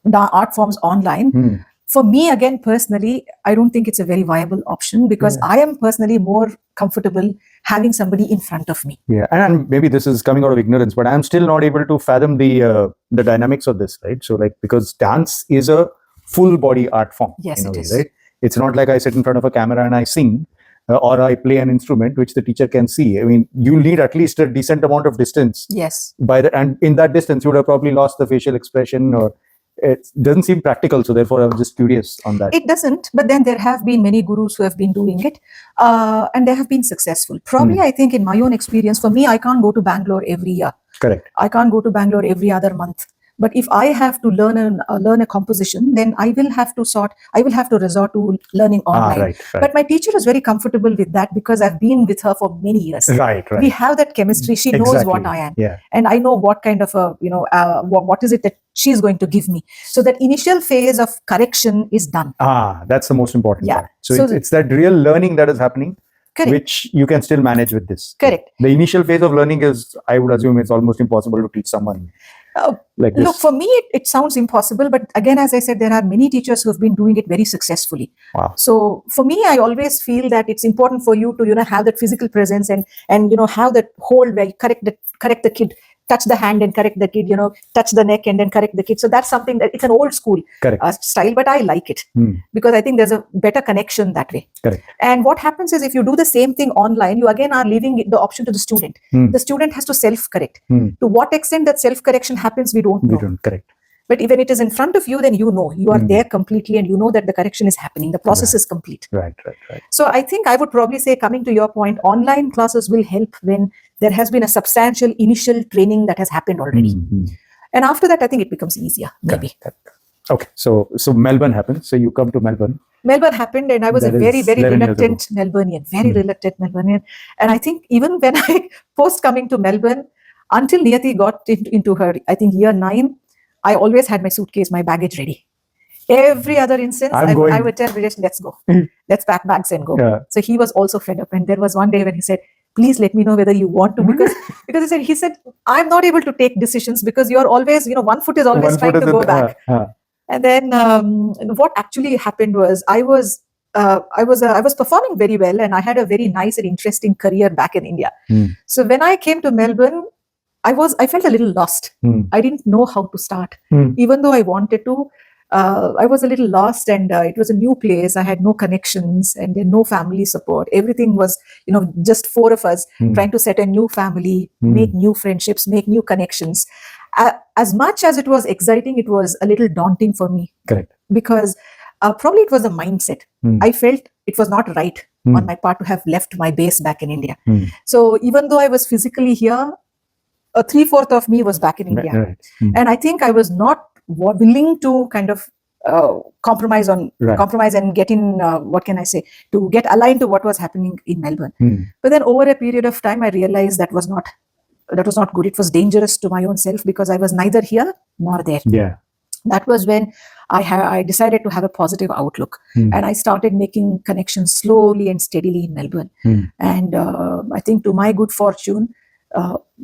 the art forms online. For me, again, personally, I don't think it's a very viable option because I am personally more comfortable having somebody in front of me. Yeah, and maybe this is coming out of ignorance, but I'm still not able to fathom the dynamics of this, right? So, like, because dance is a full body art form. Yes, in a it way, is. right? It's not like I sit in front of a camera and I sing. Or I play an instrument which the teacher can see. I mean, you need at least a decent amount of distance. Yes. And in that distance, you would have probably lost the facial expression, or it doesn't seem practical. So therefore, I was just curious on that. It doesn't. But then there have been many gurus who have been doing it, and they have been successful. Probably, I think, in my own experience, for me, I can't go to Bangalore every year. Correct. I can't go to Bangalore every other month. But if I have to learn a composition, then I will have to resort to learning online. Right. But my teacher is very comfortable with that because I've been with her for many years. Right. We have that chemistry. She knows what I am. Yeah. And I know what kind of what is it that she's going to give me. So that initial phase of correction is done. That's the most important part. So it's that real learning that is happening. Correct. Which you can still manage with this. Correct. The initial phase of learning is, I would assume, it's almost impossible to teach someone like this. Look, for me, it sounds impossible. But again, as I said, there are many teachers who have been doing it very successfully. Wow. So for me, I always feel that it's important for you to have that physical presence and have that hold where you correct the kid touch the hand and correct the kid, touch the neck and then correct the kid. So that's something that it's an old school style, but I like it because I think there's a better connection that way. Correct. And what happens is if you do the same thing online, you again are leaving the option to the student. The student has to self-correct. To what extent that self-correction happens, we don't know. We don't, correct. But when it is in front of you, then you are there completely and you know that the correction is happening. The process is complete. Right. So I think I would probably say, coming to your point, online classes will help when there has been a substantial initial training that has happened already. And after that, I think it becomes easier, maybe. Correct. Okay, so Melbourne happened. So you come to Melbourne. Melbourne happened and I was a very, very reluctant Melburnian, And I think even when I, post coming to Melbourne, until Niyati got into her, I think year 9, I always had my suitcase, my baggage ready. Every other instance, I would tell Brijesh, let's go. Let's pack bags and go. Yeah. So he was also fed up. And there was one day when he said, please let me know whether you want to. Because he said, I'm not able to take decisions because you're always, one foot is always trying to go back. And then what actually happened was I was performing very well and I had a very nice and interesting career back in India. So when I came to Melbourne, I felt a little lost. I didn't know how to start. Even though I wanted to, I was a little lost and it was a new place. I had no connections and then no family support. Everything was, just 4 of us trying to set a new family, make new friendships, make new connections. As much as it was exciting, it was a little daunting for me. Correct. Because probably it was a mindset. I felt it was not right on my part to have left my base back in India. So even though I was physically here, 3/4 of me was back in India. Right. And I think I was not willing to kind of compromise and get in, to get aligned to what was happening in Melbourne. But then over a period of time, I realized that was not good. It was dangerous to my own self because I was neither here nor there. Yeah. That was when I decided to have a positive outlook. And I started making connections slowly and steadily in Melbourne. And I think to my good fortune,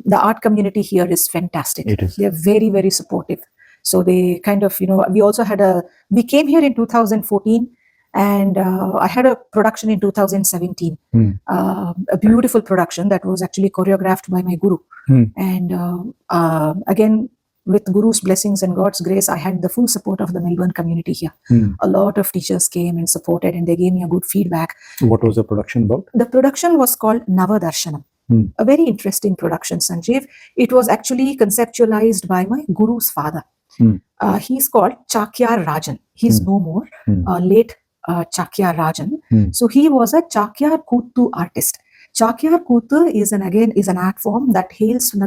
the art community here is fantastic. It is. They're very, very supportive. So they kind of, we came here in 2014 and I had a production in 2017, a beautiful production that was actually choreographed by my guru. And again, with Guru's blessings and God's grace, I had the full support of the Melbourne community here. A lot of teachers came and supported and they gave me a good feedback. What was the production about? The production was called Navadarshanam. A very interesting production, Sanjeev. It was actually conceptualized by my guru's father. He's called Chakyar Rajan. He's no more, late Chakyar Rajan. So he was a Chakyar Kuttu artist. Chakyar Kuttu is an art form that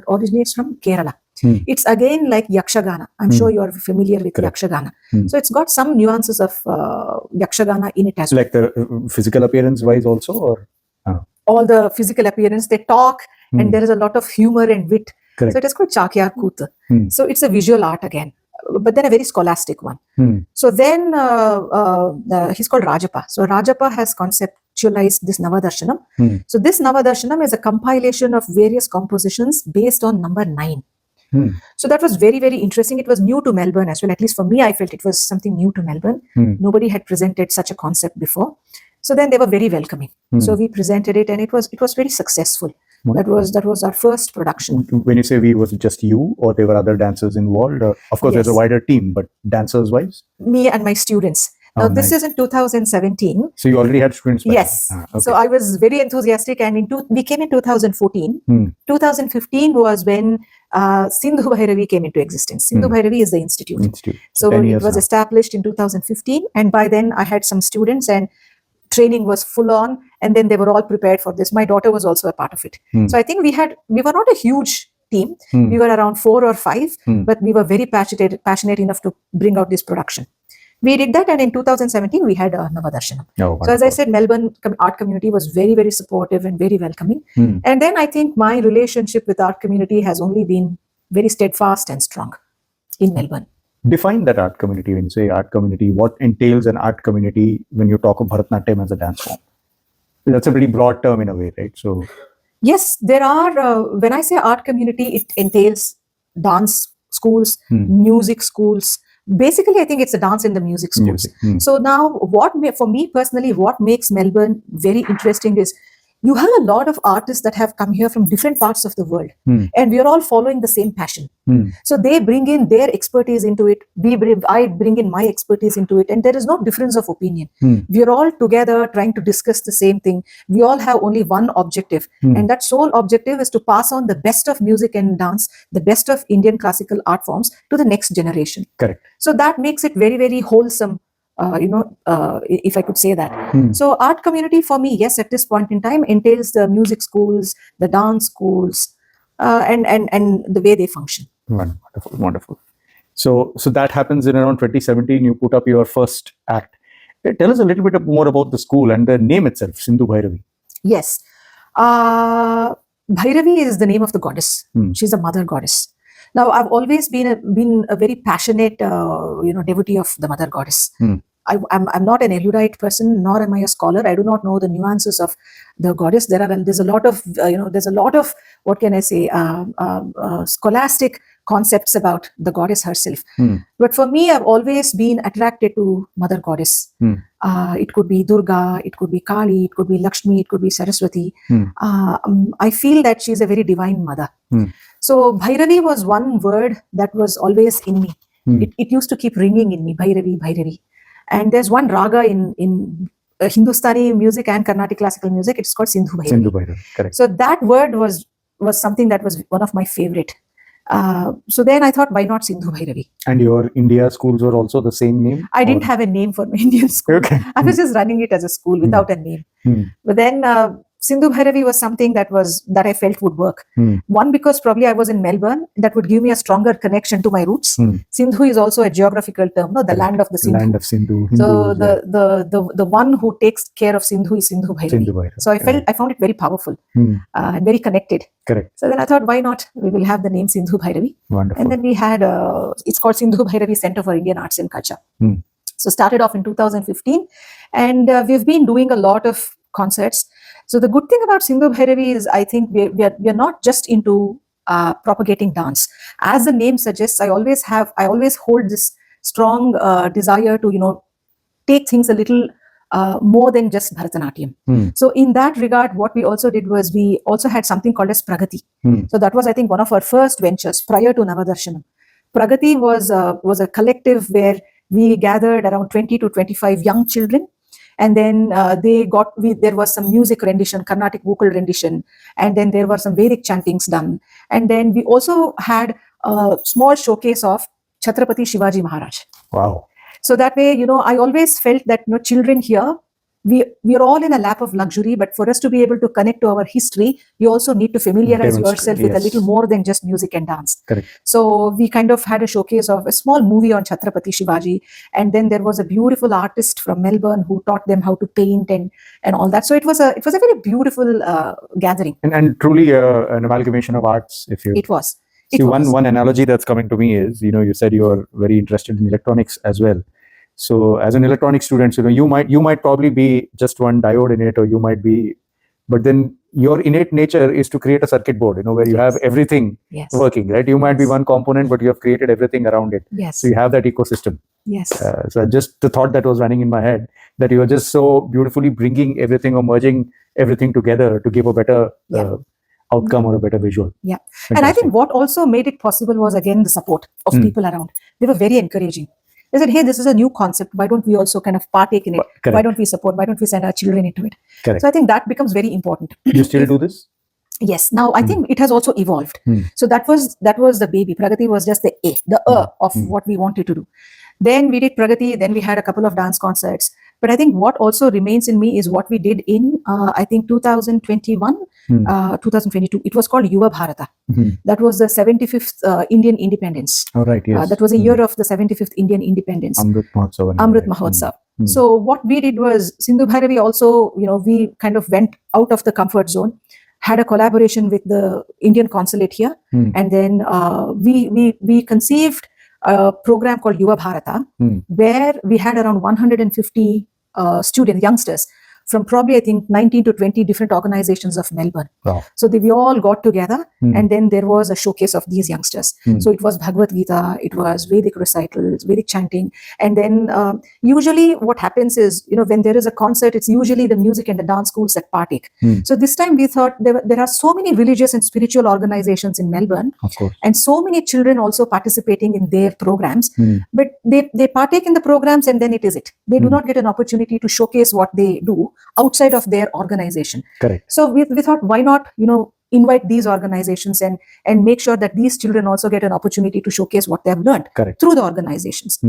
originates from Kerala. It's again like Yakshagana. I'm sure you're familiar with Yakshagana. So it's got some nuances of Yakshagana in it as well. Like the physical appearance wise also, or? All the physical appearance, they talk and there is a lot of humor and wit. Correct. So it is called Chakyar Kuttu. So it's a visual art again, but then a very scholastic one. So then he's called Rajappa. So Rajappa has conceptualized this Navadarshanam. So this Navadarshanam is a compilation of various compositions based on number 9. So that was very, very interesting. It was new to Melbourne as well. At least for me, I felt it was something new to Melbourne. Nobody had presented such a concept before. So then they were very welcoming. So we presented it and it was very successful. That was our first production. When you say we, was it just you or there were other dancers involved? Of course, there's a wider team, but dancers wise? Me and my students. Now, this is in 2017. So you already had students? Yes. Okay. So I was very enthusiastic and we came in 2014. 2015 was when Sindhu Bhairavi came into existence. Sindhu Bhairavi is the institute. So it was established in 2015 and by then I had some students and training was full on and then they were all prepared for this. My daughter was also a part of it. So I think we were not a huge team. We were around 4 or 5, but we were very passionate enough to bring out this production. We did that and in 2017 we had Navadarshanam. So as I said, Melbourne art community was very, very supportive and very welcoming. And then I think my relationship with art community has only been very steadfast and strong in Melbourne. Define that art community. When you say art community, what entails an art community when you talk of Bharatanatyam as a dance form? That's a pretty broad term in a way, right? So yes, there are, when I say art community, it entails dance schools, music schools. Basically, I think it's a dance and the music schools. So now for me personally, what makes Melbourne very interesting is you have a lot of artists that have come here from different parts of the world, and we are all following the same passion. So they bring in their expertise into it. I bring in my expertise into it, and there is no difference of opinion. We are all together trying to discuss the same thing. We all have only one objective, and that sole objective is to pass on the best of music and dance, the best of Indian classical art forms to the next generation. Correct. So that makes it very, very wholesome. If I could say that. So art community for me, yes, at this point in time entails the music schools, the dance schools, and the way they function. Wonderful. So that happens in around 2017. You put up your first act. Tell us a little bit more about the school and the name itself, Sindhu Bhairavi. Yes. Bhairavi is the name of the goddess. She's a mother goddess. Now, I've always been a very passionate, devotee of the mother goddess. I'm not an erudite person, nor am I a scholar. I do not know the nuances of the goddess. There's a lot of what can I say, scholastic concepts about the goddess herself. But for me, I've always been attracted to mother goddess. It could be Durga, it could be Kali, it could be Lakshmi, it could be Saraswati. I feel that she's a very divine mother. So Bhairavi was one word that was always in me. It used to keep ringing in me, Bhairavi, Bhairavi. And there's one raga in Hindustani music and Carnatic classical music. It's called Sindhu Bhairavi. Sindhu Bhairavi, correct. So that word was something that was one of my favorite. So then I thought, why not Sindhu Bhairavi? And your India schools were also the same name? I didn't have a name for my Indian school. Okay. I was just running it as a school without a name. But then Sindhu Bhairavi was something that I felt would work. One, because probably I was in Melbourne, that would give me a stronger connection to my roots. Sindhu is also a geographical term, no? The land of the Sindhu. Land of Sindhu. So the one who takes care of Sindhu is Sindhu Bhairavi. So I found it very powerful and very connected. Correct. So then I thought, why not? We will have the name Sindhu Bhairavi. Wonderful. And then we had it's called Sindhu Bhairavi Center for Indian Arts and Culture. So started off in 2015, and we've been doing a lot of concerts. So the good thing about Sindhu Bhairavi is, I think we are not just into propagating dance. As the name suggests, I always hold this strong desire to take things a little more than just Bharatanatyam. So in that regard, what we also did was we also had something called as Pragati. So that was, I think, one of our first ventures prior to Navadarshanam. Pragati was a collective where we gathered around 20 to 25 young children. And then there was some music rendition, Carnatic vocal rendition, and then there were some Vedic chantings done. And then we also had a small showcase of Chhatrapati Shivaji Maharaj. Wow. So that way, I always felt that children here, we are all in a lap of luxury, but for us to be able to connect to our history, you also need to familiarize yourself with a little more than just music and dance. Correct. So we kind of had a showcase of a small movie on Chhatrapati Shivaji, and then there was a beautiful artist from Melbourne who taught them how to paint and all that. So it was a very beautiful gathering. And truly an amalgamation of arts. It was. See, one analogy that's coming to me is, you said you are very interested in electronics as well. So as an electronic student, you might probably be just one diode in it, or you might be, but then your innate nature is to create a circuit board, where you have everything working, right? You might be one component, but you have created everything around it. Yes. So you have that ecosystem. Yes. So just the thought that was running in my head, that you are just so beautifully bringing everything or merging everything together to give a better outcome or a better visual. Yeah. Fantastic. And I think what also made it possible was, again, the support of people around. They were very encouraging. They said, hey, this is a new concept. Why don't we also kind of partake in it? Correct. Why don't we support? Why don't we send our children into it? Correct. So I think that becomes very important. You still do this? Yes. Now I think it has also evolved. So that was the baby. Pragati was just the of what we wanted to do. Then we did Pragati. Then we had a couple of dance concerts. But I think what also remains in me is what we did in, I think, 2021, 2022. It was called Yuva Bharata. That was the 75th Indian independence. Oh, right, yes. That was a year of the 75th Indian independence. Amrit Mahotsav. Amrit Mahotsav. So what we did was, Sindhu Bhairavi also, we kind of went out of the comfort zone, had a collaboration with the Indian consulate here. And then we conceived a program called Yuva Bharata, where we had around 150 youngsters from probably, I think, 19 to 20 different organizations of Melbourne. Wow. So we all got together, and then there was a showcase of these youngsters. So it was Bhagavad Gita, it was Vedic recitals, Vedic chanting. And then usually what happens is, when there is a concert, it's usually the music and the dance schools that partake. So this time we thought there are so many religious and spiritual organizations in Melbourne, Of course. and so many children also participating in their programs. But they partake in the programs, and then it is it. They do not get an opportunity to showcase what they do outside of their organization. Correct. So we thought, why not, invite these organizations and make sure that these children also get an opportunity to showcase what they have learned through the organizations.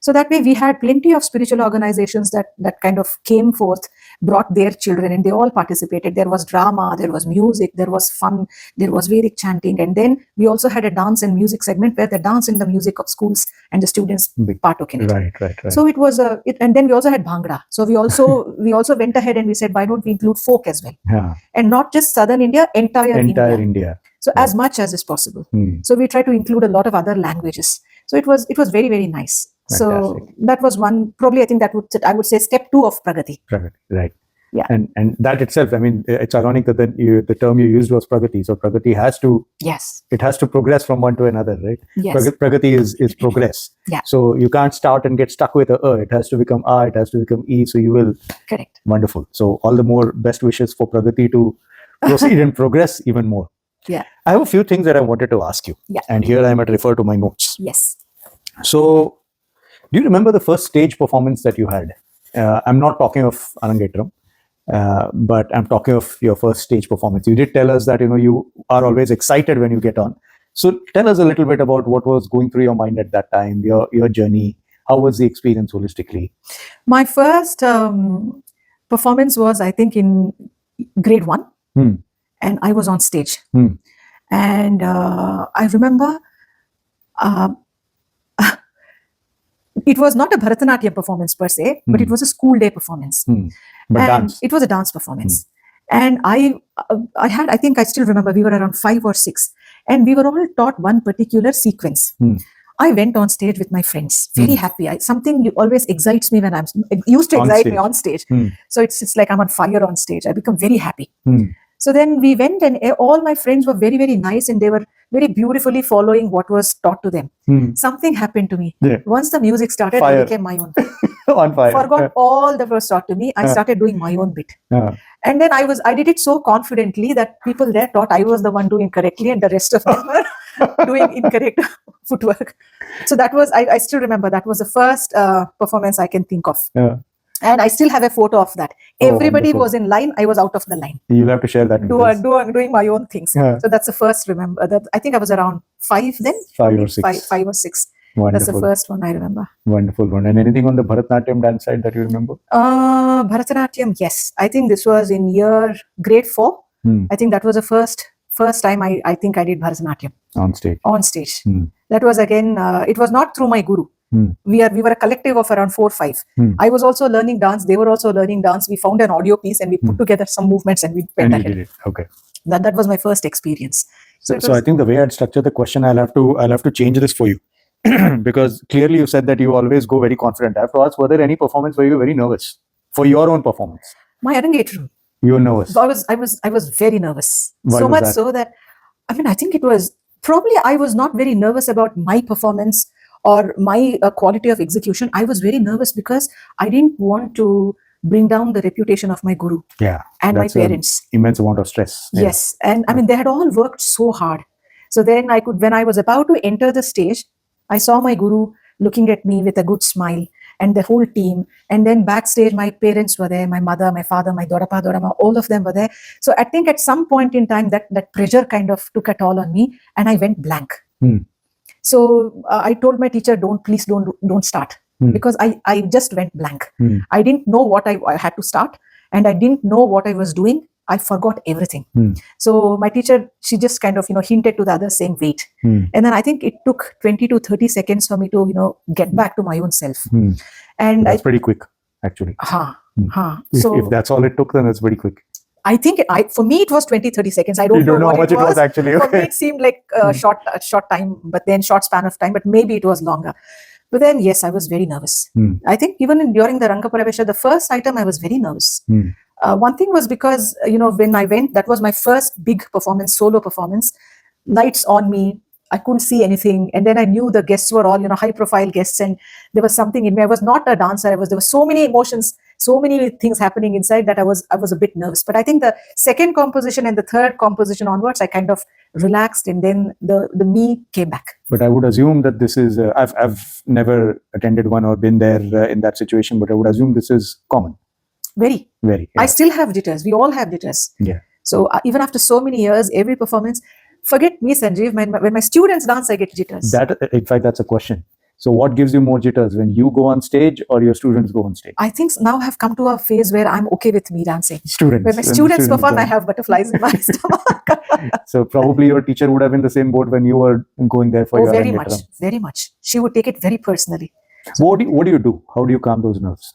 So that way we had plenty of spiritual organizations that kind of came forth, brought their children, and they all participated. There was drama, there was music, there was fun, there was Vedic chanting, and then we also had a dance and music segment where the dance and the music of schools and the students partook in it. Right. So it was and then we also had Bhangra. So we also went ahead and we said, why don't we include folk as well? Yeah. And not just Southern India, entire India. So as much as is possible. So we try to include a lot of other languages. So it was very, very nice. Fantastic. So that was one, probably I think I would say step 2 of Pragati. Right. Yeah. And that itself, I mean, it's ironic that the term you used was Pragati. So Pragati has to, it has to progress from one to another, right? Yes. Pragati is progress. Yeah. So you can't start and get stuck with it has to become A, it has to become E. So you will. Correct. Wonderful. So all the more best wishes for Pragati to proceed and progress even more. Yeah. I have a few things that I wanted to ask you. Yeah. And here I might refer to my notes. Yes. So do you remember the first stage performance that you had? I'm not talking of Arangetram, but I'm talking of your first stage performance. You did tell us that, you are always excited when you get on. So tell us a little bit about what was going through your mind at that time, your journey. How was the experience holistically? My first performance was, I think, in grade 1. And I was on stage. And I remember it was not a Bharatanatyam performance per se, but it was a school day performance. But and dance. It was a dance performance. And I think I still remember, we were around 5 or 6, and we were all taught one particular sequence. I went on stage with my friends, very happy. Something always excites me it used to excite me on stage. So it's like I'm on fire on stage. I become very happy. So then we went, and all my friends were very, very nice, and they were very beautifully following what was taught to them. Something happened to me. Once the music started, I became my own. On fire. Forgot all that was taught to me. I started doing my own bit. And then I did it so confidently that people there thought I was the one doing correctly, and the rest of them were doing incorrect footwork. So that was, I still remember, that was the first performance I can think of. And I still have a photo of that. Everybody was in line. I was out of the line. You'll have to share that. Doing my own things. So that's the first remember. That I think I was around 5 then. 5 or 6. 5 or 6. Wonderful. That's the first one I remember. Wonderful one. And anything on the Bharatanatyam dance side that you remember? Bharatanatyam, yes. I think this was in grade 4. I think that was the first time I think I did Bharatanatyam. On stage. That was again, it was not through my guru. We were a collective of around 4 or 5. I was also learning dance. They were also learning dance. We found an audio piece and we put together some movements and we went ahead. Did it. Okay. That was my first experience. So I think the way I'd structure the question, I'll have to change this for you. Because clearly you said that you always go very confident. I have to ask, were there any performance where you were very nervous for your own performance? My Arangetram. You were nervous. I was very nervous. Why so was much that? So that, I think it was probably, I was not very nervous about my performance or my quality of execution. I was very nervous because I didn't want to bring down the reputation of my guru and my parents. Immense amount of stress. Yes. And they had all worked so hard. So then when I was about to enter the stage, I saw my guru looking at me with a good smile and the whole team. And then backstage, my parents were there, my mother, my father, my Dorapa, Dorama, all of them were there. So I think at some point in time, that pressure kind of took a toll on me and I went blank. So I told my teacher, please don't start. Because I just went blank. I didn't know what I had to start and I didn't know what I was doing. I forgot everything. So my teacher, she just kind of, hinted to the others saying, wait. And then I think it took 20 to 30 seconds for me to, get back to my own self. And that's pretty quick, actually. If that's all it took, then it's pretty quick. I think for me, it was 20, 30 seconds. I don't know how much it was actually. For me, it seemed like a short time, but then short span of time, but maybe it was longer. But then, yes, I was very nervous. I think even during the Ranga Pravesha, the first item, I was very nervous. One thing was because, when I went, that was my first big performance, solo performance, lights on me. I couldn't see anything. And then I knew the guests were all, high profile guests. And there was something in me. I was not a dancer. There were so many emotions, so many things happening inside that I was a bit nervous. But I think the second composition and the third composition onwards, I kind of relaxed, and then the me came back. But I would assume that this is, I've never attended one or been there in that situation, but I would assume this is common. Very. Yeah. I still have jitters. We all have jitters. Yeah. So even after so many years, every performance, forget me, Sanjeev, when my students dance, I get jitters. In fact, that's a question. So what gives you more jitters, when you go on stage or your students go on stage? I think now I've come to a phase where I'm okay with me dancing. When my students perform, I have butterflies in my stomach. So probably your teacher would have been the same boat when you were going there for your very much. She would take it very personally. So what do you do? How do you calm those nerves?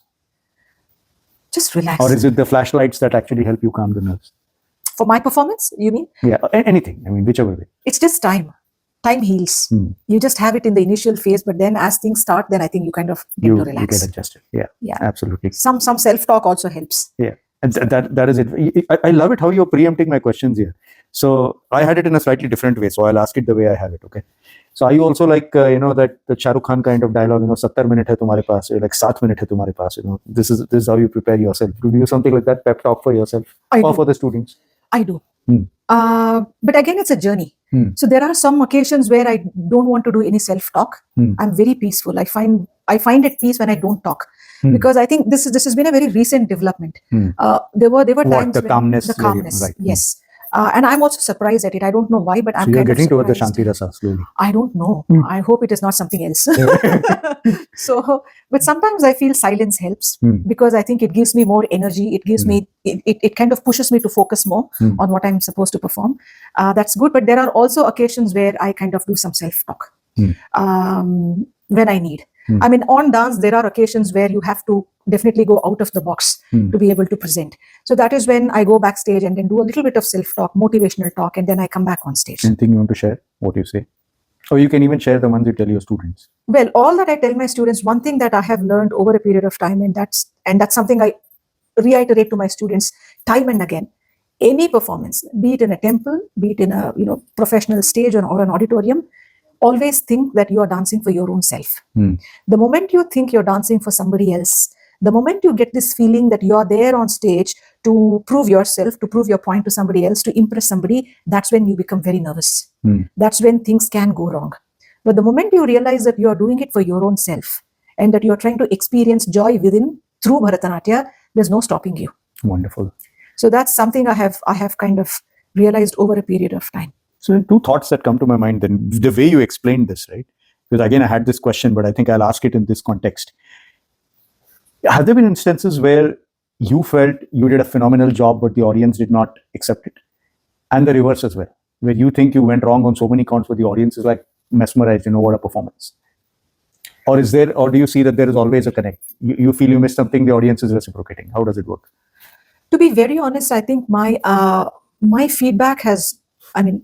Just relax. Or is it the flashlights that actually help you calm the nerves? For my performance, you mean? Yeah, anything. I mean, whichever way. It's just time. Time heals. You just have it in the initial phase, but then as things start, then I think you kind of get to relax. You get adjusted. Yeah, absolutely. Some self-talk also helps. Yeah, and that is it. I love it how you're preempting my questions here. So I had it in a slightly different way, so I'll ask it the way I have it. Okay. So are you also like that the Shah Rukh Khan kind of dialogue? 70 minutes hai tumhare paas, like 7 minutes hai tumhare paas. This is how you prepare yourself. Do you do something like that, pep talk for yourself or for the students? I do. But again, it's a journey. So there are some occasions where I don't want to do any self-talk. I'm very peaceful. I find it peace when I don't talk, because I think this has been a very recent development. There were times the calmness. Right. Yes. And I'm also surprised at it. I don't know why, but I'm you're kind getting of towards the Shanti Rasa slowly. I don't know. I hope it is not something else. So, but sometimes I feel silence helps, because I think it gives me more energy. It gives me, it kind of pushes me to focus more on what I'm supposed to perform. That's good. But there are also occasions where I kind of do some self-talk when I need. I mean, on dance, there are occasions where you have to definitely go out of the box to be able to present. So that is when I go backstage and then do a little bit of self-talk, motivational talk, and then I come back on stage. Anything you want to share? What you say? Or you can even share the ones you tell your students. Well, all that I tell my students, one thing that I have learned over a period of time, and that's something I reiterate to my students time and again. Any performance, be it in a temple, be it in a professional stage or an auditorium, always think that you are dancing for your own self. The moment you think you're dancing for somebody else, the moment you get this feeling that you're there on stage to prove yourself, to prove your point to somebody else, to impress somebody, that's when you become very nervous. That's when things can go wrong. But the moment you realize that you're doing it for your own self and that you're trying to experience joy within through Bharatanatyam, there's no stopping you. Wonderful. So that's something I have kind of realized over a period of time. So two thoughts that come to my mind then, the way you explained this, right? Because again, I had this question, but I think I'll ask it in this context. Have there been instances where you felt you did a phenomenal job, but the audience did not accept it? And the reverse as well, where you think you went wrong on so many counts, but the audience is like mesmerized, what a performance. Or do you see that there is always a connect? You feel you missed something, the audience is reciprocating. How does it work? To be very honest, I think my feedback has, I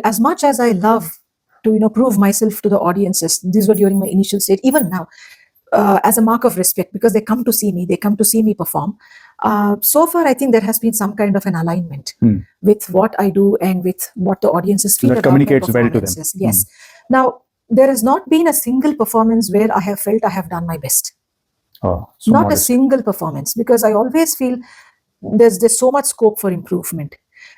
as much as I love to prove myself to the audiences, these were during my initial stage, even now, as a mark of respect, because they come to see me perform. So far, I think there has been some kind of an alignment with what I do and with what the audiences feel. So that communicates well to them. Yes. Now, there has not been a single performance where I have felt I have done my best. Oh, not modest. A single performance, because I always feel there's so much scope for improvement.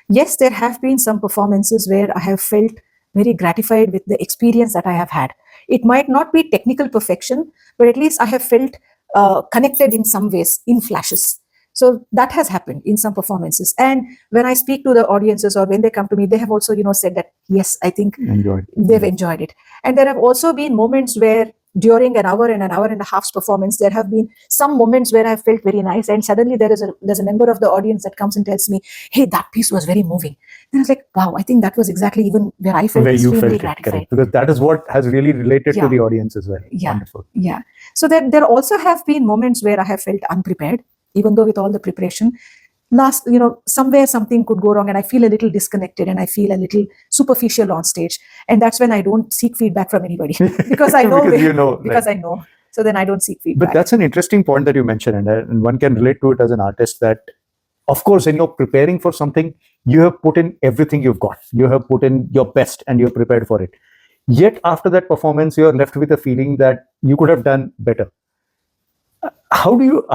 Yes, there have been some performances where I have felt very gratified with the experience that I have had. It might not be technical perfection, but at least I have felt connected in some ways, in flashes. So that has happened in some performances. And when I speak to the audiences or when they come to me, they have also, said that, yes, I think they've enjoyed it. And there have also been moments where during an hour and a half's performance, there have been some moments where I felt very nice. And suddenly there's a member of the audience that comes and tells me, hey, that piece was very moving. And I was like, wow, I think that was exactly even where I felt extremely gratified. Correct. Because that is what has really related to the audience as well. Yeah. Wonderful. Yeah. So there also have been moments where I have felt unprepared, even though with all the preparation. Somewhere something could go wrong and I feel a little disconnected and I feel a little superficial on stage. And that's when I don't seek feedback from anybody because I know. because I know. So then I don't seek feedback. But that's an interesting point that you mentioned, and one can relate to it as an artist, that of course, when you're preparing for something, you have put in everything you've got. You have put in your best and you're prepared for it. Yet after that performance, you're left with a feeling that you could have done better. You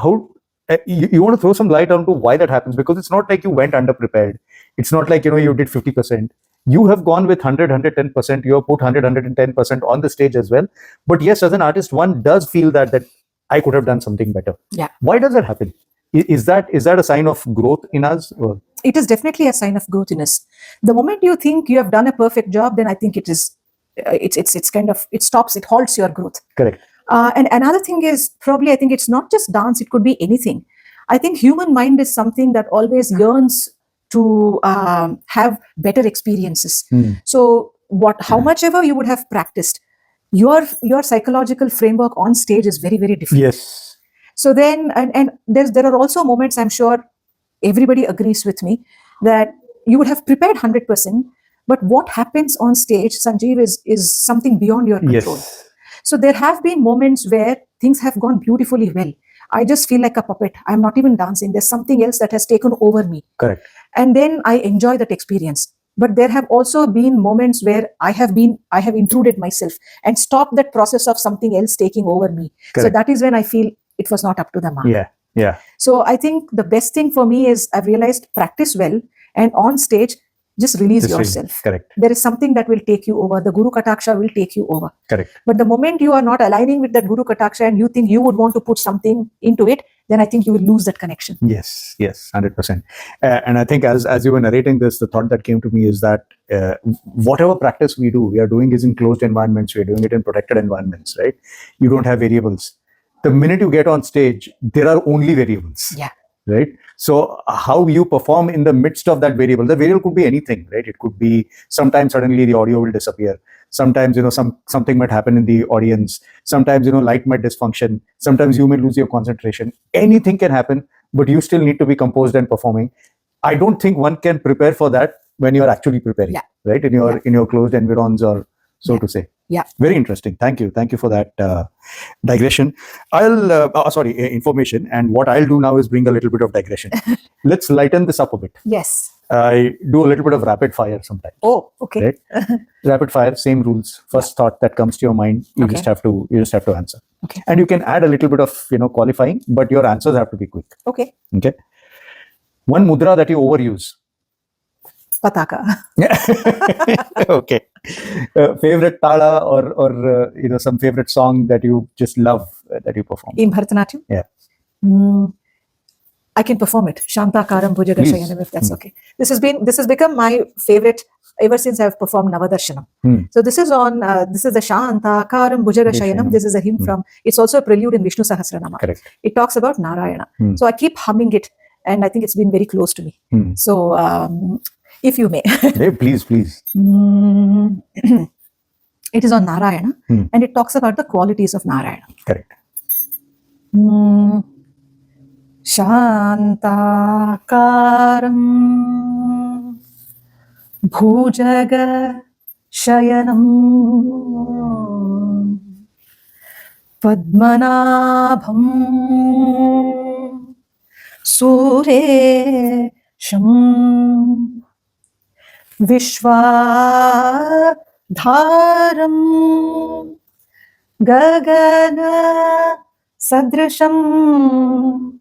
want to throw some light onto why that happens? Because it's not like you went underprepared. It's not like, you did 50%. You have gone with 100, 110%. You have put 100, 110% on the stage as well. But yes, as an artist, one does feel that I could have done something better. Yeah. Why does that happen? Is that a sign of growth in us? Or? It is definitely a sign of growth in us. The moment you think you have done a perfect job, then I think it is, it's kind of, it stops, it halts your growth. Correct. And another thing is probably, I think it's not just dance, it could be anything. I think human mind is something that always yearns to have better experiences. So how much ever you would have practiced, your psychological framework on stage is very, very different. Yes. So then, and there are also moments, I'm sure everybody agrees with me, that you would have prepared 100%, but what happens on stage, Sanjeev, is something beyond your control. Yes. So there have been moments where things have gone beautifully well. I just feel like a puppet. I'm not even dancing. There's something else that has taken over me. Correct. And then I enjoy that experience. But there have also been moments where I have intruded myself and stopped that process of something else taking over me. Correct. So that is when I feel it was not up to the mark. Yeah. Yeah. So I think the best thing for me is I've realized practice well, and on stage, just release yourself. Correct. There is something that will take you over. The Guru Kataksha will take you over. Correct. But the moment you are not aligning with that Guru Kataksha and you think you would want to put something into it, then I think you will lose that connection. Yes, 100%. And I think as you were narrating this, the thought that came to me is that whatever practice we do, we are doing is in closed environments. We are doing it in protected environments, right? You don't have variables. The minute you get on stage, there are only variables. Yeah. Right? So how you perform in the midst of that variable, the variable could be anything, right? It could be sometimes suddenly the audio will disappear. Sometimes, something might happen in the audience. Sometimes, light might dysfunction. Sometimes you may lose your concentration. Anything can happen, but you still need to be composed and performing. I don't think one can prepare for that when you're actually preparing, right? In your closed environs, or so to say. Yeah. Very interesting. Thank you for that digression. Information. And what I'll do now is bring a little bit of digression. Let's lighten this up a bit. Yes. I do a little bit of rapid fire sometimes. Oh, okay. Right? Rapid fire, same rules. First thought that comes to your mind, you just have to answer. Okay. And you can add a little bit of qualifying, but your answers have to be quick. Okay. Okay. One mudra that you overuse. Pataka. Okay. Favorite tala or some favorite song that you just love that you perform? In Bharatanatyam? Yeah. I can perform it. Shantakaram Bhujaga Shayanam, if that's okay. This has become my favorite ever since I've performed Navadarshanam. So this is the Shantakaram Bhujaga Shayanam. This is a hymn from, it's also a prelude in Vishnu Sahasranama. Correct. It talks about Narayana. So I keep humming it, and I think it's been very close to me. So if you may. Hey, please. It is on Narayana, and it talks about the qualities of Narayana. Correct. Shantakaram Bhujaga Shayanam Padmanabham Suresham Vishwadharam Gagana Sadrisham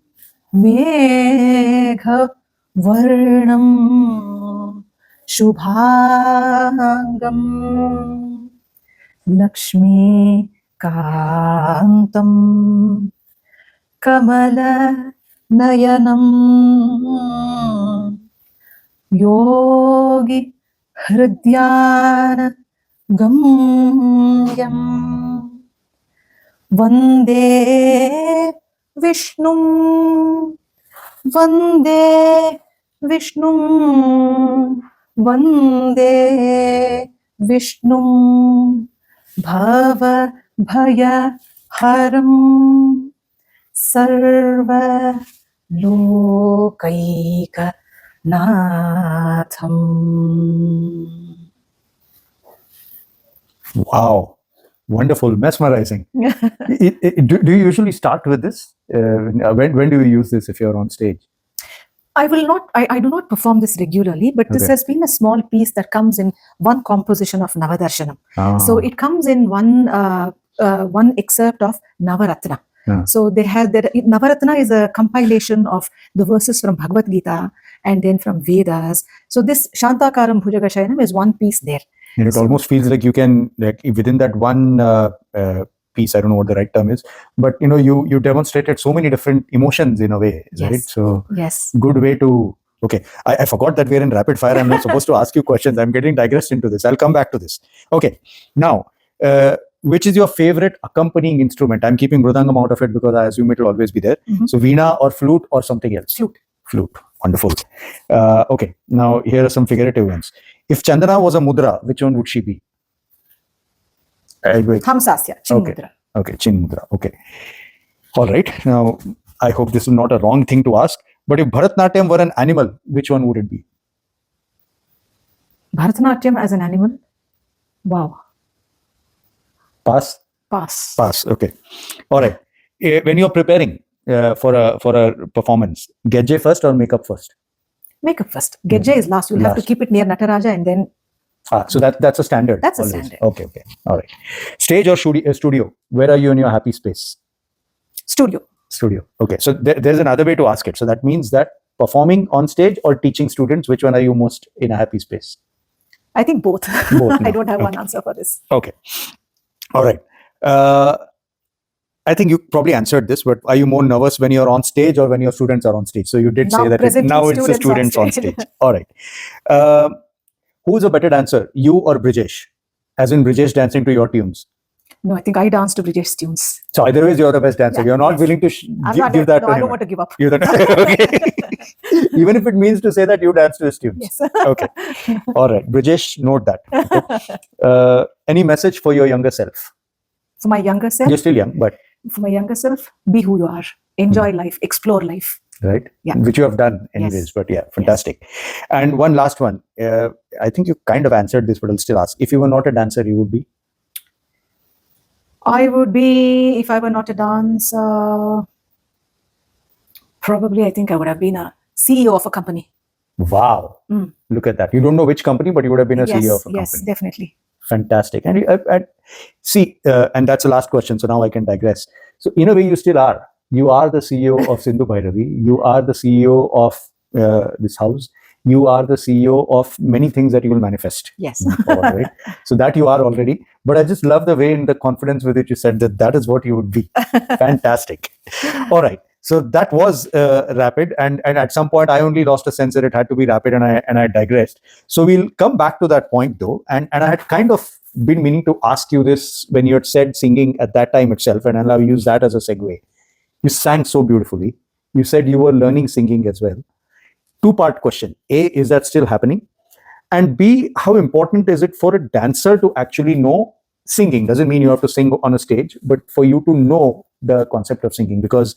Megha Varnam Shubhangam Lakshmi Kantam Kamala Nayanam Yogi Hridyana Gamyam Vande Vishnum Vande Vishnum Vande Vishnum Bhava Bhaya Haram Sarva Lokaika Natham. Wow. Wonderful, mesmerizing. Do you usually start with this? When do you use this if you're on stage? I will not. I do not perform this regularly, but this has been a small piece that comes in one composition of Navadarshanam. So it comes in one excerpt of Navaratna. So they have Navaratna is a compilation of the verses from Bhagavad Gita and then from Vedas. So this Shantakaram Bhujagasayanam is one piece there. And it almost feels like you can, like, within that one piece, I don't know what the right term is, but you demonstrated so many different emotions in a way, right? So good way to. Okay, I forgot that we're in rapid fire. I'm not supposed to ask you questions. I'm getting digressed into this. I'll come back to this. Okay, now, which is your favorite accompanying instrument? I'm keeping Mridangam out of it because I assume it will always be there. So Veena or flute or something else? Flute. Wonderful. Okay, now here are some figurative ones. If Chandana was a mudra, which one would she be? Hamsasya, Chin Mudra. Okay, Chin Mudra. Okay. All right. Now, I hope this is not a wrong thing to ask, but if Bharatanatyam were an animal, which one would it be? Bharatanatyam as an animal? Wow. Pass? Pass. Okay. All right. When you're preparing for a performance, Gejje first or makeup first? Makeup first. Gejje is last. You'll have to keep it near Nataraja and then. So that's a standard. That's always. A standard. Okay. All right. Stage or studio? Where are you in your happy space? Studio. Okay. So there's another way to ask it. So that means that performing on stage or teaching students, which one are you most in a happy space? I think both. I don't have one answer for this. Okay. All right. I think you probably answered this, but are you more nervous when you're on stage or when your students are on stage? So you did say that now it's the students on stage. All right. Who's a better dancer, you or Brijesh? As in Brijesh dancing to your tunes? No, I think I dance to Brijesh tunes. So either way, you're the best dancer. You're not willing to give that to him. I don't want to give up. Okay. Even if it means to say that you dance to his tunes. Yes. Okay. All right. Brijesh, note that. Okay. Any message for your younger self? For my younger self? You're still young, but... For my younger self, be who you are. Enjoy life. Explore life. Right? Yeah. Which you have done anyways, but yeah, fantastic. Yes. And one last one. I think you kind of answered this, but I'll still ask. If you were not a dancer, you would be? I would be, if I were not a dancer, probably I think I would have been a CEO of a company. Wow. Look at that. You don't know which company, but you would have been a CEO of a company. Yes, definitely. Fantastic. And see, and that's the last question. So now I can digress. So in a way, you still are. You are the CEO of Sindhu Bhairavi. You are the CEO of this house. You are the CEO of many things that you will manifest. Yes. Right? So that you are already. But I just love the way and the confidence with which you said that is what you would be. Fantastic. All right. So that was rapid. And at some point, I only lost a sense that it had to be rapid and I digressed. So we'll come back to that point though. And I had kind of been meaning to ask you this when you had said singing at that time itself. And I'll use that as a segue. You sang so beautifully. You said you were learning singing as well. Two-part question. A, is that still happening? And B, how important is it for a dancer to actually know singing? Doesn't mean you have to sing on a stage, but for you to know the concept of singing. Because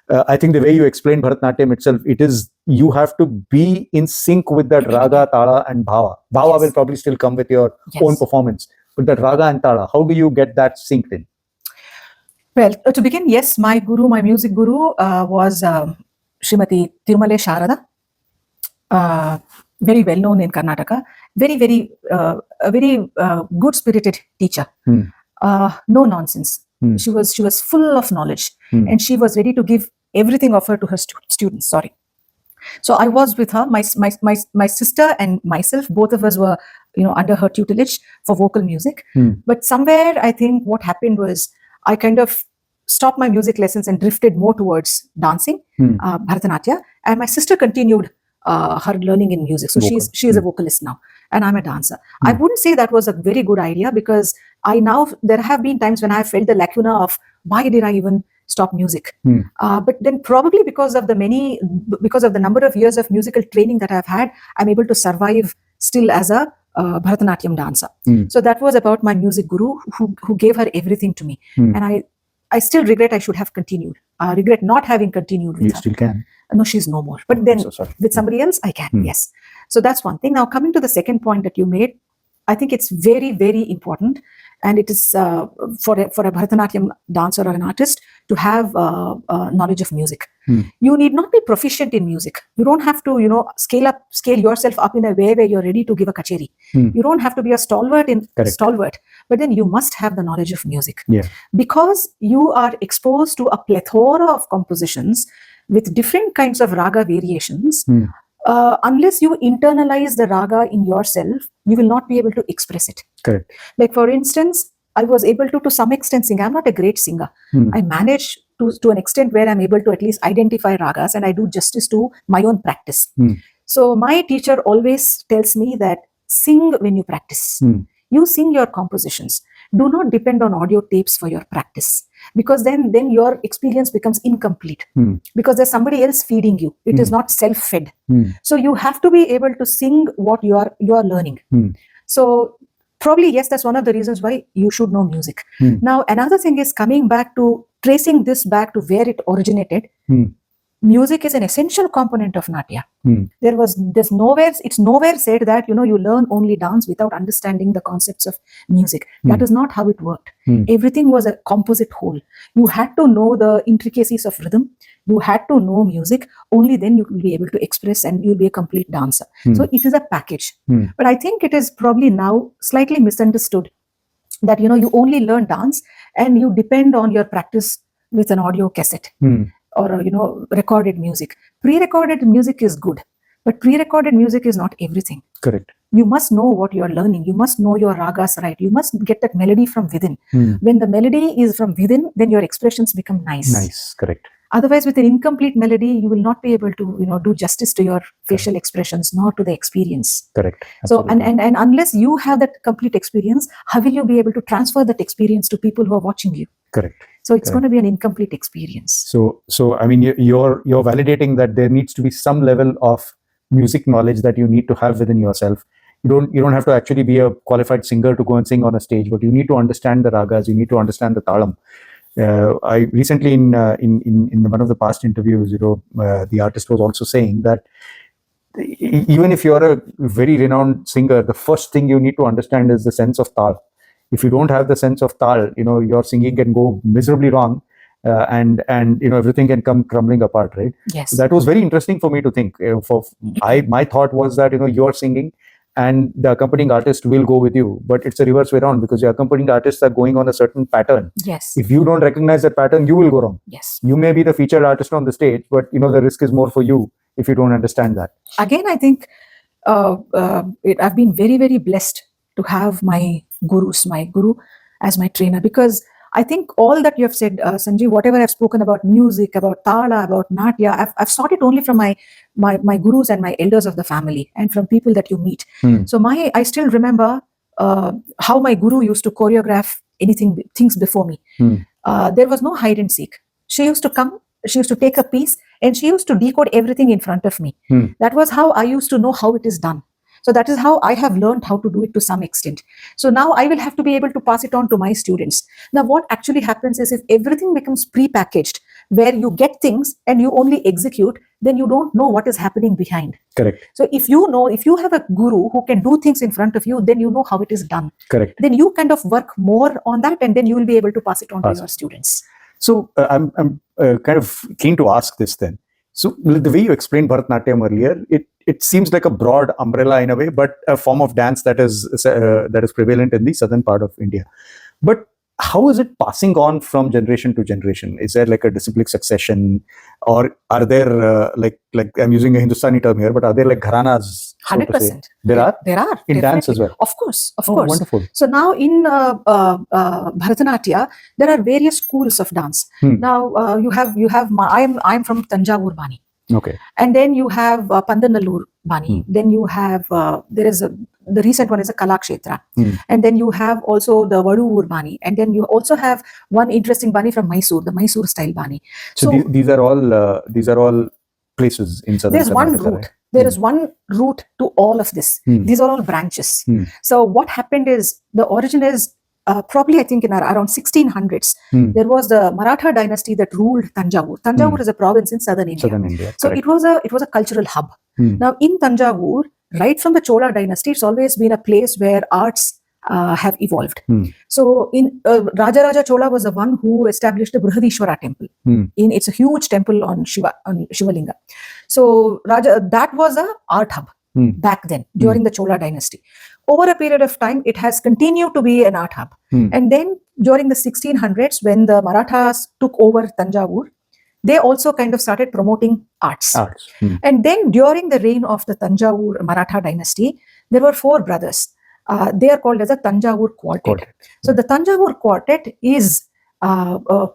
I think the way you explained Bharatanatyam itself, it is you have to be in sync with that raga, tala and bhava. Bhava will probably still come with your own performance. But that raga and tala, how do you get that synced in? Well, to begin, yes, my music guru was Srimati Tirumale Sharada. Very well known in Karnataka, a very good-spirited teacher. No nonsense. She was full of knowledge, and she was ready to give everything of her to her students. Sorry. So I was with her. My sister and myself, both of us were under her tutelage for vocal music. But somewhere I think what happened was I kind of stopped my music lessons and drifted more towards dancing, Bharatanatyam, and my sister continued her learning in music. So she is a vocalist now, and I'm a dancer. I wouldn't say that was a very good idea because there have been times when I have felt the lacuna of why did I even stop music? But then probably because of the number of years of musical training that I've had, I'm able to survive still as a Bharatanatyam dancer. So that was about my music guru who gave her everything to me. And I still regret I should have continued. I regret not having continued with her. You still can. No, she's no more. But then with somebody else, I can, yes. So that's one thing. Now, coming to the second point that you made, I think it's very, very important. And it is for a Bharatanatyam dancer or an artist to have knowledge of music. You need not be proficient in music. You don't have to, scale yourself up in a way where you're ready to give a kacheri. You don't have to be a stalwart, but then you must have the knowledge of music. Yeah. Because you are exposed to a plethora of compositions with different kinds of raga variations. Unless you internalize the raga in yourself, you will not be able to express it. Correct. Like, for instance, I was able to some extent sing. I'm not a great singer. I manage to an extent where I'm able to at least identify ragas, and I do justice to my own practice. So my teacher always tells me that sing when you practice. You sing your compositions. Do not depend on audio tapes for your practice, because then your experience becomes incomplete, because there's somebody else feeding you. It is not self-fed. So you have to be able to sing what you are learning. So probably, yes, that's one of the reasons why you should know music. Now, another thing is coming back to tracing this back to where it originated. Music is an essential component of Natya. It's nowhere said that, you learn only dance without understanding the concepts of music. That is not how it worked. Everything was a composite whole. You had to know the intricacies of rhythm. You had to know music. Only then you will be able to express, and you'll be a complete dancer. So it is a package. But I think it is probably now slightly misunderstood that, you only learn dance and you depend on your practice with an audio cassette. Or recorded music. Pre-recorded music is good, but pre-recorded music is not everything. Correct. You must know what you're learning. You must know your ragas right. You must get that melody from within. When the melody is from within, then your expressions become nice. Nice. Correct. Otherwise, with an incomplete melody, you will not be able to do justice to your facial expressions, nor to the experience. Correct. Absolutely. So and unless you have that complete experience, how will you be able to transfer that experience to people who are watching you? Correct. So it's going to be an incomplete experience. So I mean, you're validating that there needs to be some level of music knowledge that you need to have within yourself. You don't have to actually be a qualified singer to go and sing on a stage, but you need to understand the ragas. You need to understand the talam. I recently in one of the past interviews, the artist was also saying that even if you're a very renowned singer, the first thing you need to understand is the sense of tal. If you don't have the sense of tal, your singing can go miserably wrong, and everything can come crumbling apart, right? Yes. So that was very interesting for me to think. My thought was that you're singing, and the accompanying artist will go with you, but it's a reverse way around, because your accompanying artists are going on a certain pattern. Yes. If you don't recognize that pattern, you will go wrong. Yes. You may be the featured artist on the stage, but the risk is more for you if you don't understand that. Again, I think I've been very, very blessed to have my guru as my trainer, because I think all that you have said, Sanjeev, whatever I've spoken about music, about tala, about natya, I've sought it only from my gurus and my elders of the family, and from people that you meet. So I still remember how my guru used to choreograph things before me. There was no hide and seek. She used to come, she used to take a piece, and she used to decode everything in front of me. That was how I used to know how it is done. So that is how I have learned how to do it to some extent. So now I will have to be able to pass it on to my students. Now what actually happens is, if everything becomes pre-packaged, where you get things and you only execute, then you don't know what is happening behind. Correct. So if you have a guru who can do things in front of you, then you know how it is done. Correct. Then you kind of work more on that, and then you will be able to pass it on to your students. So I'm kind of keen to ask this then. So the way you explained Bharatanatyam earlier, it seems like a broad umbrella in a way, but a form of dance that is prevalent in the southern part of India. But how is it passing on from generation to generation? Is there like a disciplic succession, or are there like I'm using a Hindustani term here, but are there like gharanas? 100%. There are in definitely. Dance as well. Of course. Wonderful. So now in Bharatanatyam, there are various schools of dance. Now you have I'm from Tanjavur Bani. Okay. And then you have Pandanallur Bani. Then you have the recent one is a Kalakshetra. And then you have also the Vaduvur Bani. And then you also have one interesting Bani from Mysore, the Mysore style Bani. So these are all places in southern. There's one route. Right? There is one route to all of this. These are all branches. So what happened is, the origin is probably, I think, in around 1600s, there was the Maratha dynasty that ruled Tanjavur. Tanjavur is a province in southern India. So it was a cultural hub. Now in Tanjavur, right from the Chola dynasty, it's always been a place where arts have evolved. So in Rajaraja Chola was the one who established the Brihadishwara temple. It's a huge temple on Shivalinga. So that was a art hub back then during the Chola dynasty. Over a period of time, it has continued to be an art hub. And then during the 1600s, when the Marathas took over Tanjavur, they also kind of started promoting arts. And then during the reign of the Tanjavur Maratha dynasty, there were 4 brothers. They are called as a Tanjavur quartet. So the Tanjavur quartet is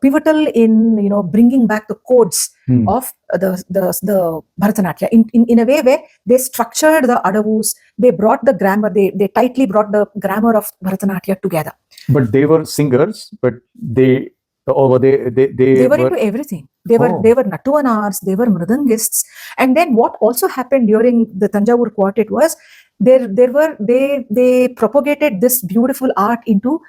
pivotal in bringing back the codes of the Bharatanatyam in a way where they structured the adavus, they brought the grammar, they tightly brought the grammar of Bharatanatyam together. But they were singers, but they were into everything. They were Natuvanars, they were Mridangists. And then what also happened during the Tanjavur quartet was they propagated this beautiful art into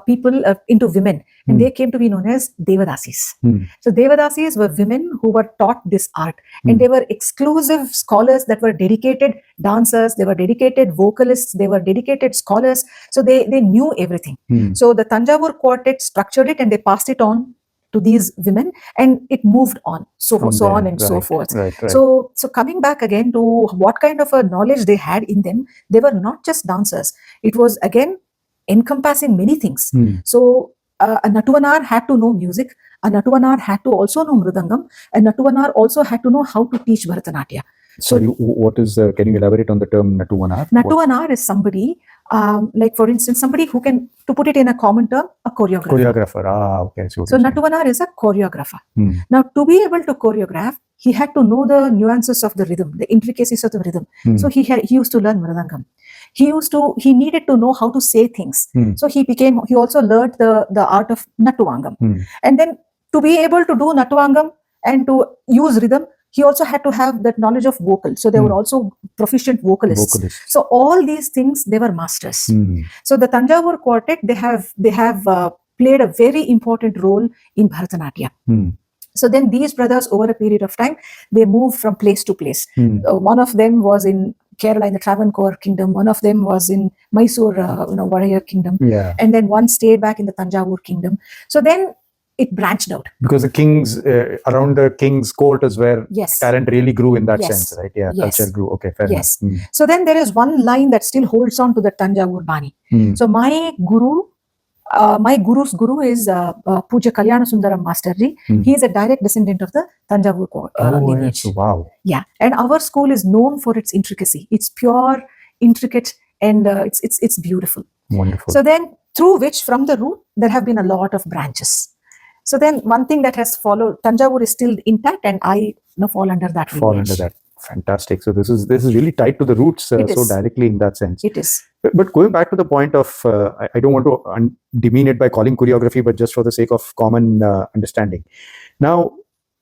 people, into women, and they came to be known as Devadasis. So Devadasis were women who were taught this art, and they were exclusive scholars that were dedicated dancers, they were dedicated vocalists, they were dedicated scholars. So they knew everything. So the Tanjavur quartet structured it and they passed it on to these women, and it moved on, so on and so forth. So coming back again to what kind of a knowledge they had in them, they were not just dancers. It was again encompassing many things. So a Natuvanar had to know music, a Natuvanar had to also know Mridangam, a Natuvanar also had to know how to teach Bharatanatyam. Sorry, what is, can you elaborate on the term Natuvanar? Natuvanar is somebody, like for instance, somebody who can, to put it in a common term, a choreographer. Okay. So Natuvanar is a choreographer. Now, to be able to choreograph, he had to know the nuances of the rhythm, the intricacies of the rhythm. So he used to learn Mridangam. He needed to know how to say things. So he also learned the art of Natuvangam. And then to be able to do Natuvangam and to use rhythm, he also had to have that knowledge of vocal. So they were also proficient vocalists. So all these things, they were masters. So the Tanjavur quartet, they have played a very important role in Bharatanatyam. So then these brothers, over a period of time, they moved from place to place. One of them was in Kerala in the Travancore kingdom. One of them was in Mysore, Warrior kingdom. And then one stayed back in the Tanjavur kingdom. So then it branched out. Because the kings, around the king's court is where talent really grew in that sense, right? Culture grew. Okay, fair enough. So then there is one line that still holds on to the Tanjavur Bani. So my guru's guru is Puja Kalyana Sundaram Masterji. He is a direct descendant of the Tanjavur lineage. Yes. Wow. Yeah, and our school is known for its intricacy. It's pure, intricate, and it's beautiful. Wonderful. So then, through which, from the root, there have been a lot of branches. So then, one thing that has followed, Tanjavur is still intact, and I fall under that lineage. Fall under that. Fantastic. So this is really tied to the roots so directly in that sense. It is. But going back to the point of, I don't want to demean it by calling choreography, but just for the sake of common understanding. Now,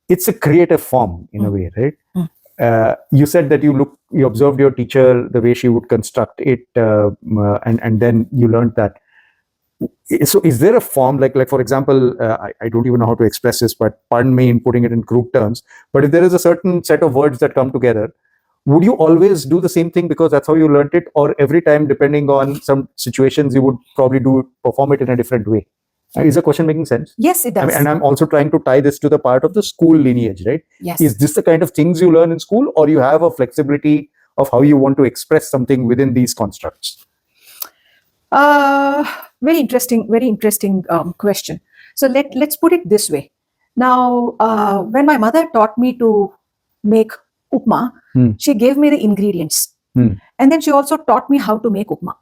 it's a creative form in a way, right? You said that you observed your teacher, the way she would construct it, and then you learned that. So is there a form, like for example, I don't even know how to express this, but pardon me in putting it in crude terms, but if there is a certain set of words that come together, would you always do the same thing because that's how you learned it? Or every time, depending on some situations, you would probably perform it in a different way? Is the question making sense? Yes, it does. And I'm also trying to tie this to the part of the school lineage, right? Yes. Is this the kind of things you learn in school, or you have a flexibility of how you want to express something within these constructs? Very interesting question. So let's put it this way. Now, when my mother taught me to make upma, she gave me the ingredients. And then she also taught me how to make upma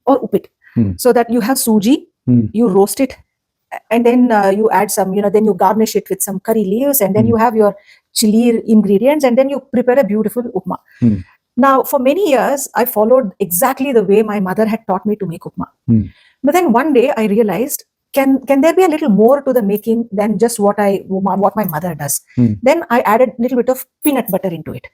or upit. So that you have suji, you roast it, and then you add some, then you garnish it with some curry leaves, and then you have your chili ingredients, and then you prepare a beautiful upma. Now, for many years, I followed exactly the way my mother had taught me to make upma. But then one day I realized, can there be a little more to the making than just what my mother does? Then I added a little bit of peanut butter into it.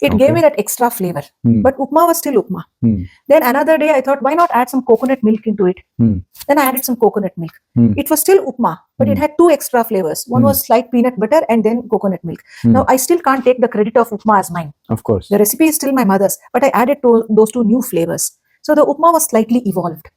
It gave me that extra flavor. But upma was still upma. Then another day I thought, why not add some coconut milk into it? Then I added some coconut milk. It was still upma, but it had two extra flavors. One was slight peanut butter and then coconut milk. Now, I still can't take the credit of upma as mine. Of course. The recipe is still my mother's, but I added those two new flavors. So the upma was slightly evolved.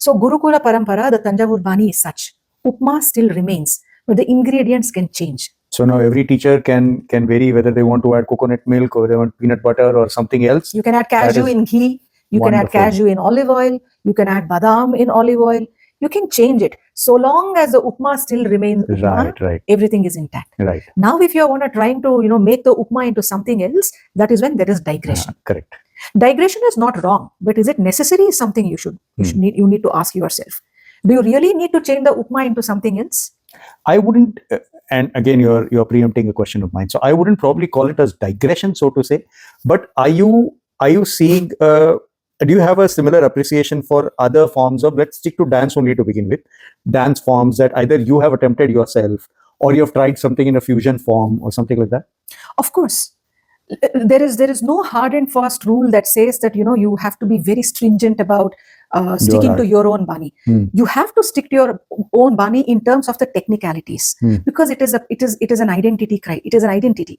So Gurukula Parampara, the Tanjavur Bani is such. Upma still remains, but the ingredients can change. So now every teacher can vary whether they want to add coconut milk or they want peanut butter or something else. You can add cashew in ghee. You wonderful. can add cashew in olive oil. You can add badam in olive oil. You can change it. So long as the upma still remains upma, Right. everything is intact. Right. Now, if you want to trying to, make the upma into something else, that is when there is digression. Correct. Digression is not wrong, but is it necessary is something you need to ask yourself. Do you really need to change the upma into something else? I wouldn't, and again, you're preempting a question of mine. So I wouldn't probably call it as digression, so to say. But are you seeing? Do you have a similar appreciation for other forms of? Let's stick to dance only to begin with. Dance forms that either you have attempted yourself or you have tried something in a fusion form or something like that. Of course. There is no hard and fast rule that says that you have to be very stringent about sticking to your own bani. You have to stick to your own bani in terms of the technicalities, because it is an identity. It is an identity.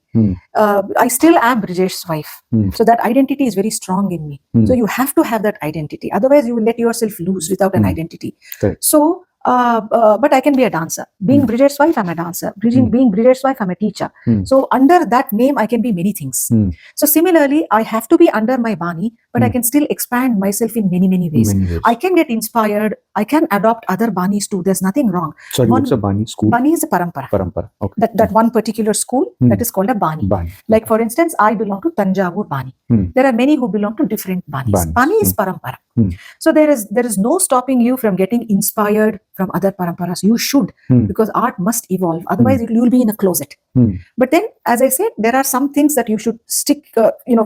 I still am Brijesh's wife, so that identity is very strong in me. So you have to have that identity. Otherwise, you will let yourself loose without an identity. So. But I can be a dancer. Being Brijesh's wife, I'm a dancer. Being Brijesh's wife, I'm a teacher. So under that name, I can be many things. So similarly, I have to be under my bani, but I can still expand myself in many, many ways. I can get inspired. I can adopt other banis too. There's nothing wrong. Sorry, what's a bani school? Bani is a parampara. Parampara. Okay. That one particular school, that is called a bani. Like for instance, I belong to Tanjavur Bani. There are many who belong to different banis. Bani is parampara. So there is no stopping you from getting inspired from other paramparas. You should, because art must evolve. Otherwise, you will be in a closet. But then, as I said, there are some things that you should stick,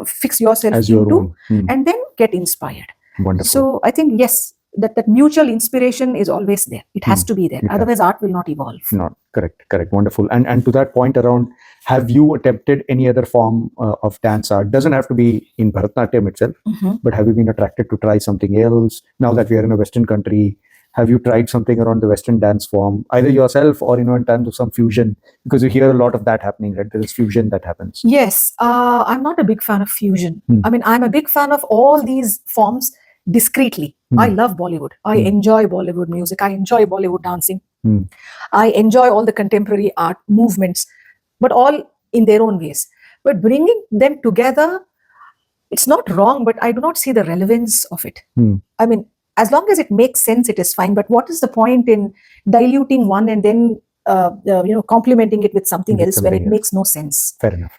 fix yourself as into, and then get inspired. Wonderful. So I think yes, that mutual inspiration is always there. It has to be there. Otherwise, art will not evolve. Not correct. Wonderful. And to that point around, have you attempted any other form of dance art? Doesn't have to be in Bharatanatyam itself, but have you been attracted to try something else? Now that we are in a Western country, have you tried something around the Western dance form, either yourself or in terms of some fusion? Because you hear a lot of that happening, right? There is fusion that happens. Yes, I'm not a big fan of fusion. I mean, I'm a big fan of all these forms discreetly. I love Bollywood. I enjoy Bollywood music. I enjoy Bollywood dancing. I enjoy all the contemporary art movements, but all in their own ways. But bringing them together, it's not wrong, but I do not see the relevance of it. I mean, as long as it makes sense, it is fine. But what is the point in diluting one and then complementing it with something else when it makes no sense? Fair enough.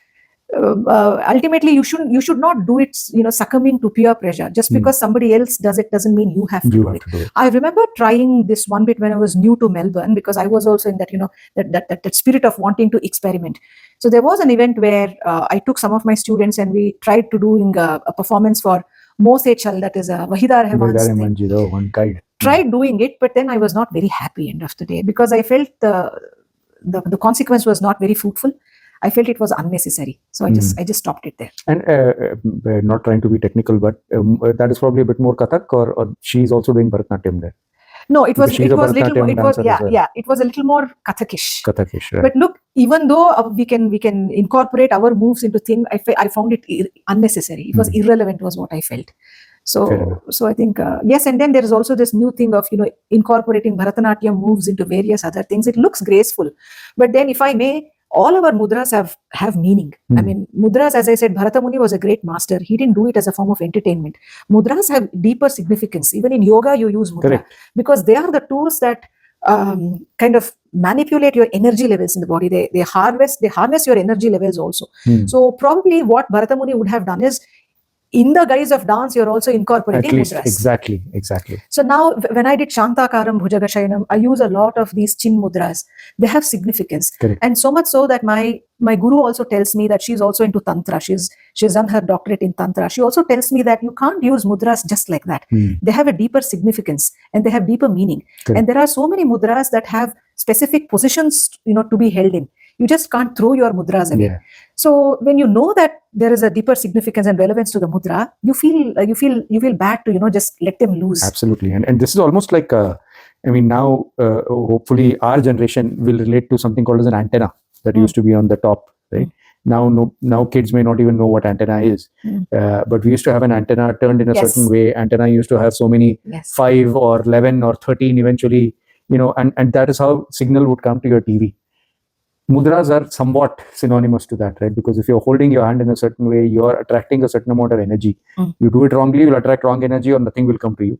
Ultimately, you should not do it, succumbing to peer pressure. Just because somebody else does it doesn't mean you have to do it. I remember trying this one bit when I was new to Melbourne, because I was also in that, that spirit of wanting to experiment. So there was an event where I took some of my students and we tried to doing a performance for Mo Se Chal, that is a Wahida Rahman's thing. One guide. Tried doing it, but then I was not very happy end of the day, because I felt the consequence was not very fruitful. I felt it was unnecessary. So I just stopped it there. And not trying to be technical, but that is probably a bit more Kathak, or she's also doing Bharatanatyam there. No, it was a little more Kathakish. Kathakish, right. But look, even though we can incorporate our moves into things, I found it unnecessary. It was irrelevant, was what I felt. So I think yes, and then there is also this new thing of incorporating Bharatanatyam moves into various other things. It looks graceful, but then if I may, all our mudras have meaning. I mean, mudras, as I said, Bharata Muni was a great master. He didn't do it as a form of entertainment. Mudras have deeper significance. Even in yoga, you use mudra because they are the tools that kind of manipulate your energy levels in the body. They harness your energy levels also. So probably what Bharata Muni would have done is, in the guise of dance, you're also incorporating mudras. Exactly. So now, when I did Shantakaram Bhujagashayanam, I use a lot of these chin mudras. They have significance. And so much so that my guru also tells me that she's also into Tantra. She's done her doctorate in Tantra. She also tells me that you can't use mudras just like that. They have a deeper significance and they have deeper meaning. And there are so many mudras that have specific positions, to be held in. You just can't throw your mudras away. So when you know that there is a deeper significance and relevance to the mudra, you feel bad to just let them loose. Absolutely, and this is almost like now hopefully our generation will relate to something called as an antenna that used to be on the top, right? Now kids may not even know what antenna is. But we used to have an antenna turned in a Yes. certain way. Antenna used to have so many, Yes. 5 or 11 or 13 eventually, and that is how signal would come to your TV. Mudras are somewhat synonymous to that, right? Because if you're holding your hand in a certain way, you're attracting a certain amount of energy. You do it wrongly, you'll attract wrong energy, or nothing will come to you.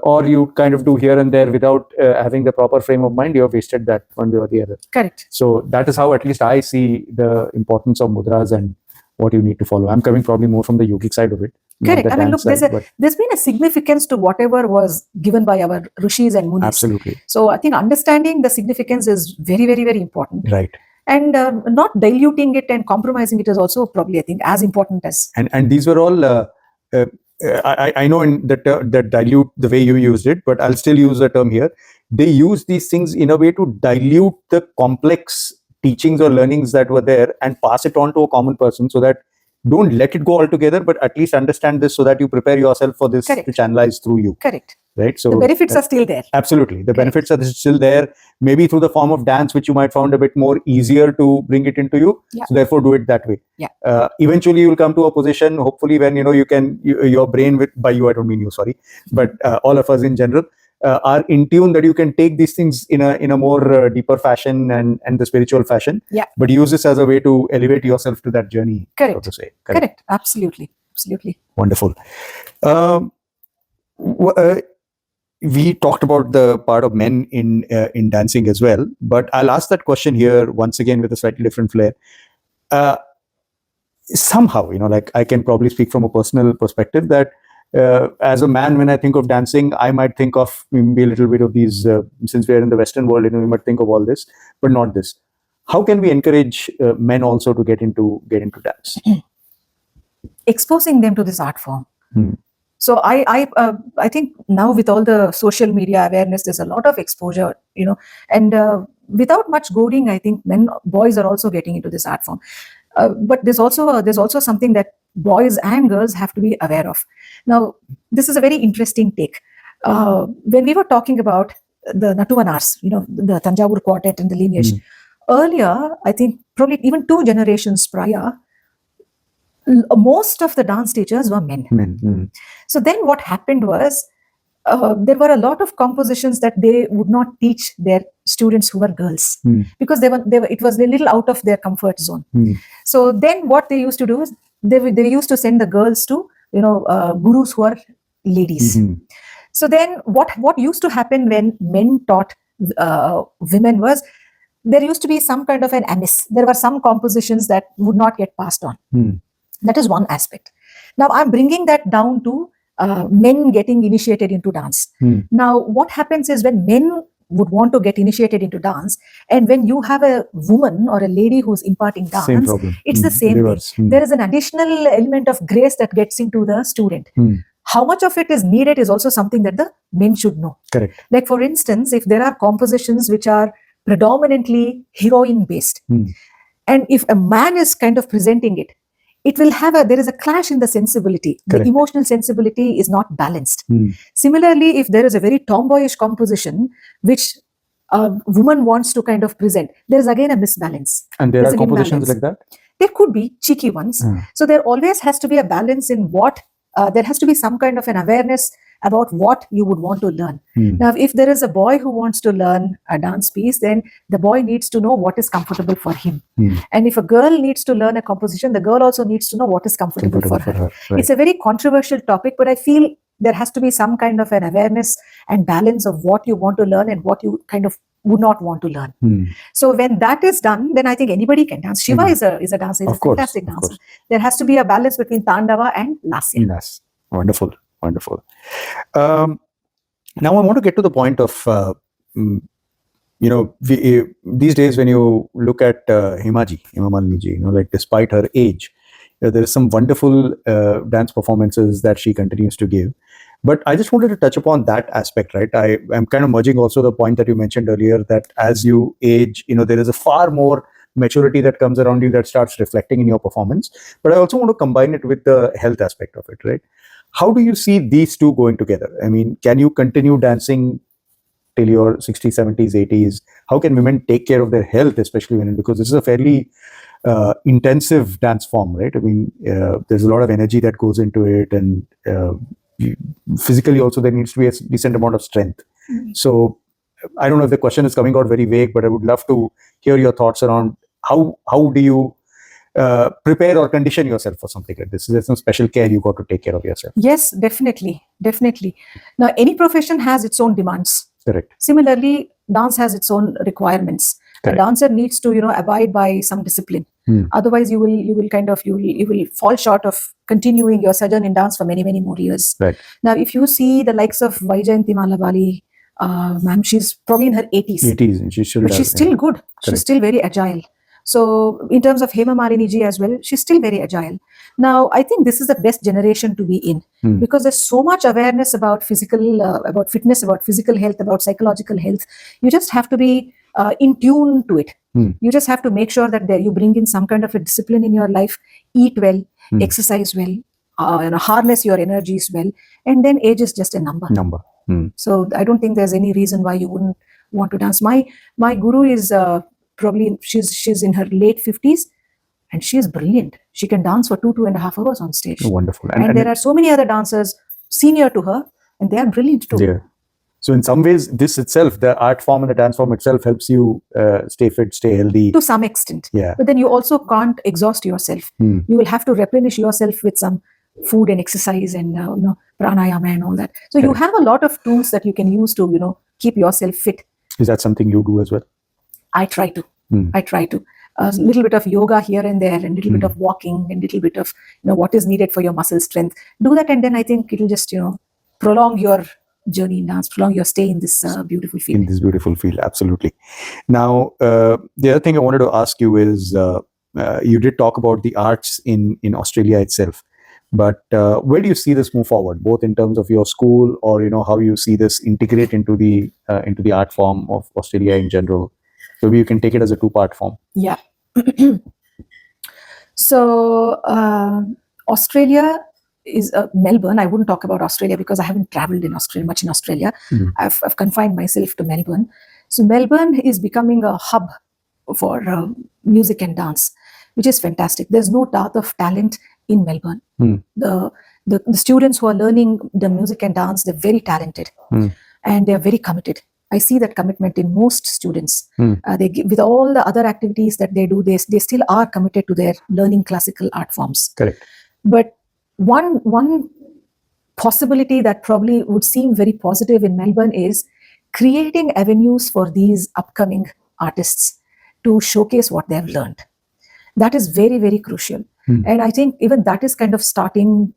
Or you kind of do here and there without having the proper frame of mind, you have wasted that one way or the other. Correct. So that is how at least I see the importance of mudras and what you need to follow. I'm coming probably more from the yogic side of it. Correct. I mean, look, there's been a significance to whatever was given by our rishis and munis. Absolutely. So I think understanding the significance is very, very, very important. Right. And not diluting it and compromising it is also probably, I think, as important as. And these were all. I know in that dilute the way you used it, but I'll still use the term here. They use these things in a way to dilute the complex teachings or learnings that were there and pass it on to a common person, so that don't let it go altogether, but at least understand this so that you prepare yourself for this Correct. to channelize through you. Correct. Right. So the benefits are still there. Absolutely. The benefits are still there, maybe through the form of dance, which you might find a bit more easier to bring it into you. Yeah. So therefore do it that way. Yeah. Eventually you will come to a position, hopefully, when you can, your brain, by you I don't mean you, sorry, but all of us in general are in tune that you can take these things in a more deeper fashion and the spiritual fashion. Yeah. But use this as a way to elevate yourself to that journey. Correct. So to say. Correct. Absolutely. Wonderful. We talked about the part of men in dancing as well, but I'll ask that question here once again with a slightly different flair. Somehow, like I can probably speak from a personal perspective that as a man, when I think of dancing, I might think of maybe a little bit of these, since we're in the Western world, we might think of all this, but not this. How can we encourage men also to get into dance? Exposing them to this art form. So I think now with all the social media awareness, there's a lot of exposure, and without much goading, I think boys are also getting into this art form. But there's also something that boys and girls have to be aware of. Now, this is a very interesting take. When we were talking about the Nattuvanars, the Tanjavur quartet and the lineage, earlier, I think probably even 2 generations prior, most of the dance teachers were men. So then what happened was, there were a lot of compositions that they would not teach their students who were girls, because it was a little out of their comfort zone. So then what they used to do is they used to send the girls to gurus who are ladies. So then what used to happen when men taught women was, there used to be some kind of an amiss. There were some compositions that would not get passed on. That is one aspect. Now I'm bringing that down to men getting initiated into dance. Now what happens is, when men would want to get initiated into dance, and when you have a woman or a lady who's imparting dance, it's the same thing. There is an additional element of grace that gets into the student. How much of it is needed is also something that the men should know. Correct. Like for instance, if there are compositions which are predominantly heroine based, and if a man is kind of presenting it, it will there is a clash in the sensibility. Correct. The emotional sensibility is not balanced. Similarly, if there is a very tomboyish composition which a woman wants to kind of present, there is again a misbalance. And there are compositions like that? There could be cheeky ones. So there always has to be a balance in what, there has to be some kind of an awareness about what you would want to learn. Now, if there is a boy who wants to learn a dance piece, then the boy needs to know what is comfortable for him. And if a girl needs to learn a composition, the girl also needs to know what is comfortable for her. Right. It's a very controversial topic, but I feel there has to be some kind of an awareness and balance of what you want to learn and what you kind of would not want to learn. So when that is done, then I think anybody can dance. Shiva is a dancer, he's a fantastic dancer. There has to be a balance between Tandava and Lasya. Yes. Wonderful. Now I want to get to the point of, these days when you look at Hema Malini, like despite her age, there is some wonderful dance performances that she continues to give. But I just wanted to touch upon that aspect, right? I'm kind of merging also the point that you mentioned earlier, that as you age, there is a far more maturity that comes around you that starts reflecting in your performance. But I also want to combine it with the health aspect of it, right? How do you see these two going together? I mean, can you continue dancing till your 60s, 70s, 80s? How can women take care of their health, especially women? Because this is a fairly intensive dance form, right? I mean, there's a lot of energy that goes into it, and physically also there needs to be a decent amount of strength. So I don't know if the question is coming out very vague, but I would love to hear your thoughts around how do you prepare or condition yourself for something like this? There's some special care you got to take care of yourself. Yes, definitely. Now, any profession has its own demands. Correct. Similarly, dance has its own requirements. Correct. A dancer needs to, abide by some discipline. Otherwise, you will fall short of continuing your sojourn in dance for many, many more years. Right. Now, if you see the likes of Vaijayanti Malabali, ma'am, she's probably in her 80s. 80s, and she's still good. Correct. She's still very agile. So in terms of Hema Malini ji as well, she's still very agile. Now, I think this is the best generation to be in because there's so much awareness about about fitness, about physical health, about psychological health. You just have to be in tune to it. You just have to make sure that you bring in some kind of a discipline in your life, eat well, exercise well, harness your energies well, and then age is just a number. So I don't think there's any reason why you wouldn't want to dance. My guru is probably she's in her late 50s, and she is brilliant. She can dance for 2.5 hours on stage. Oh, wonderful. And there are so many other dancers senior to her, and they are brilliant too. Yeah. So in some ways, this itself, the art form and the dance form itself, helps you stay fit, stay healthy. To some extent. Yeah. But then you also can't exhaust yourself. You will have to replenish yourself with some food and exercise and pranayama and all that. So you have a lot of tools that you can use to keep yourself fit. Is that something you do as well? I try to. A little bit of yoga here and there, and a little bit of walking, and a little bit of what is needed for your muscle strength. Do that, and then I think it'll just prolong your journey in dance, prolong your stay in this beautiful field. In this beautiful field, absolutely. Now, the other thing I wanted to ask you is, you did talk about the arts in Australia itself, but where do you see this move forward, both in terms of your school or how you see this integrate into the art form of Australia in general? Maybe you can take it as a two-part form. Yeah. So Australia is Melbourne. I wouldn't talk about Australia because I haven't traveled much in Australia. I've confined myself to Melbourne. So Melbourne is becoming a hub for music and dance, which is fantastic. There's no dearth of talent in Melbourne. The students who are learning the music and dance, they're very talented and they're very committed. I see that commitment in most students. With all the other activities that they do, they still are committed to their learning classical art forms. Correct. But one possibility that probably would seem very positive in Melbourne is creating avenues for these upcoming artists to showcase what they've learned. That is very, very crucial. And I think even that is kind of starting,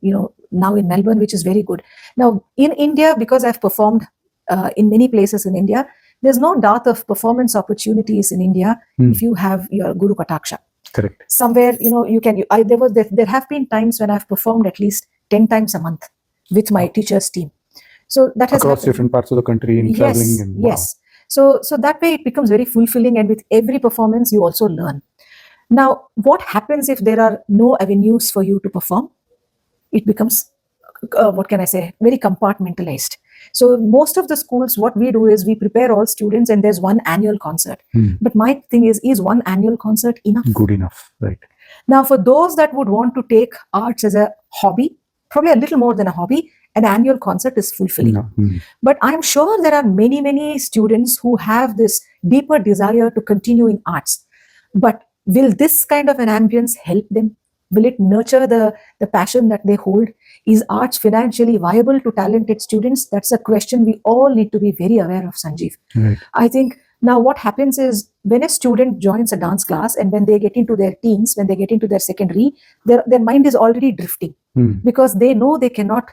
now in Melbourne, which is very good. Now in India, because I've performed in many places in India, there's no dearth of performance opportunities in India if you have your Guru Kataksha. Correct. Somewhere, you can. There have been times when I've performed at least 10 times a month with my teacher's team. So that has across happened. Different parts of the country and traveling. And yes. So that way it becomes very fulfilling, and with every performance you also learn. Now, what happens if there are no avenues for you to perform? It becomes, very compartmentalized. So most of the schools, what we do is we prepare all students and there's one annual concert. But my thing is one annual concert enough? Good enough, right. Now, for those that would want to take arts as a hobby, probably a little more than a hobby, an annual concert is fulfilling. But I'm sure there are many, many students who have this deeper desire to continue in arts. But will this kind of an ambience help them? Will it nurture the passion that they hold? Is arts financially viable to talented students? That's a question we all need to be very aware of, Sanjeev. Right. I think now what happens is when a student joins a dance class and when they get into their teens, when they get into their secondary, their mind is already drifting because they know they cannot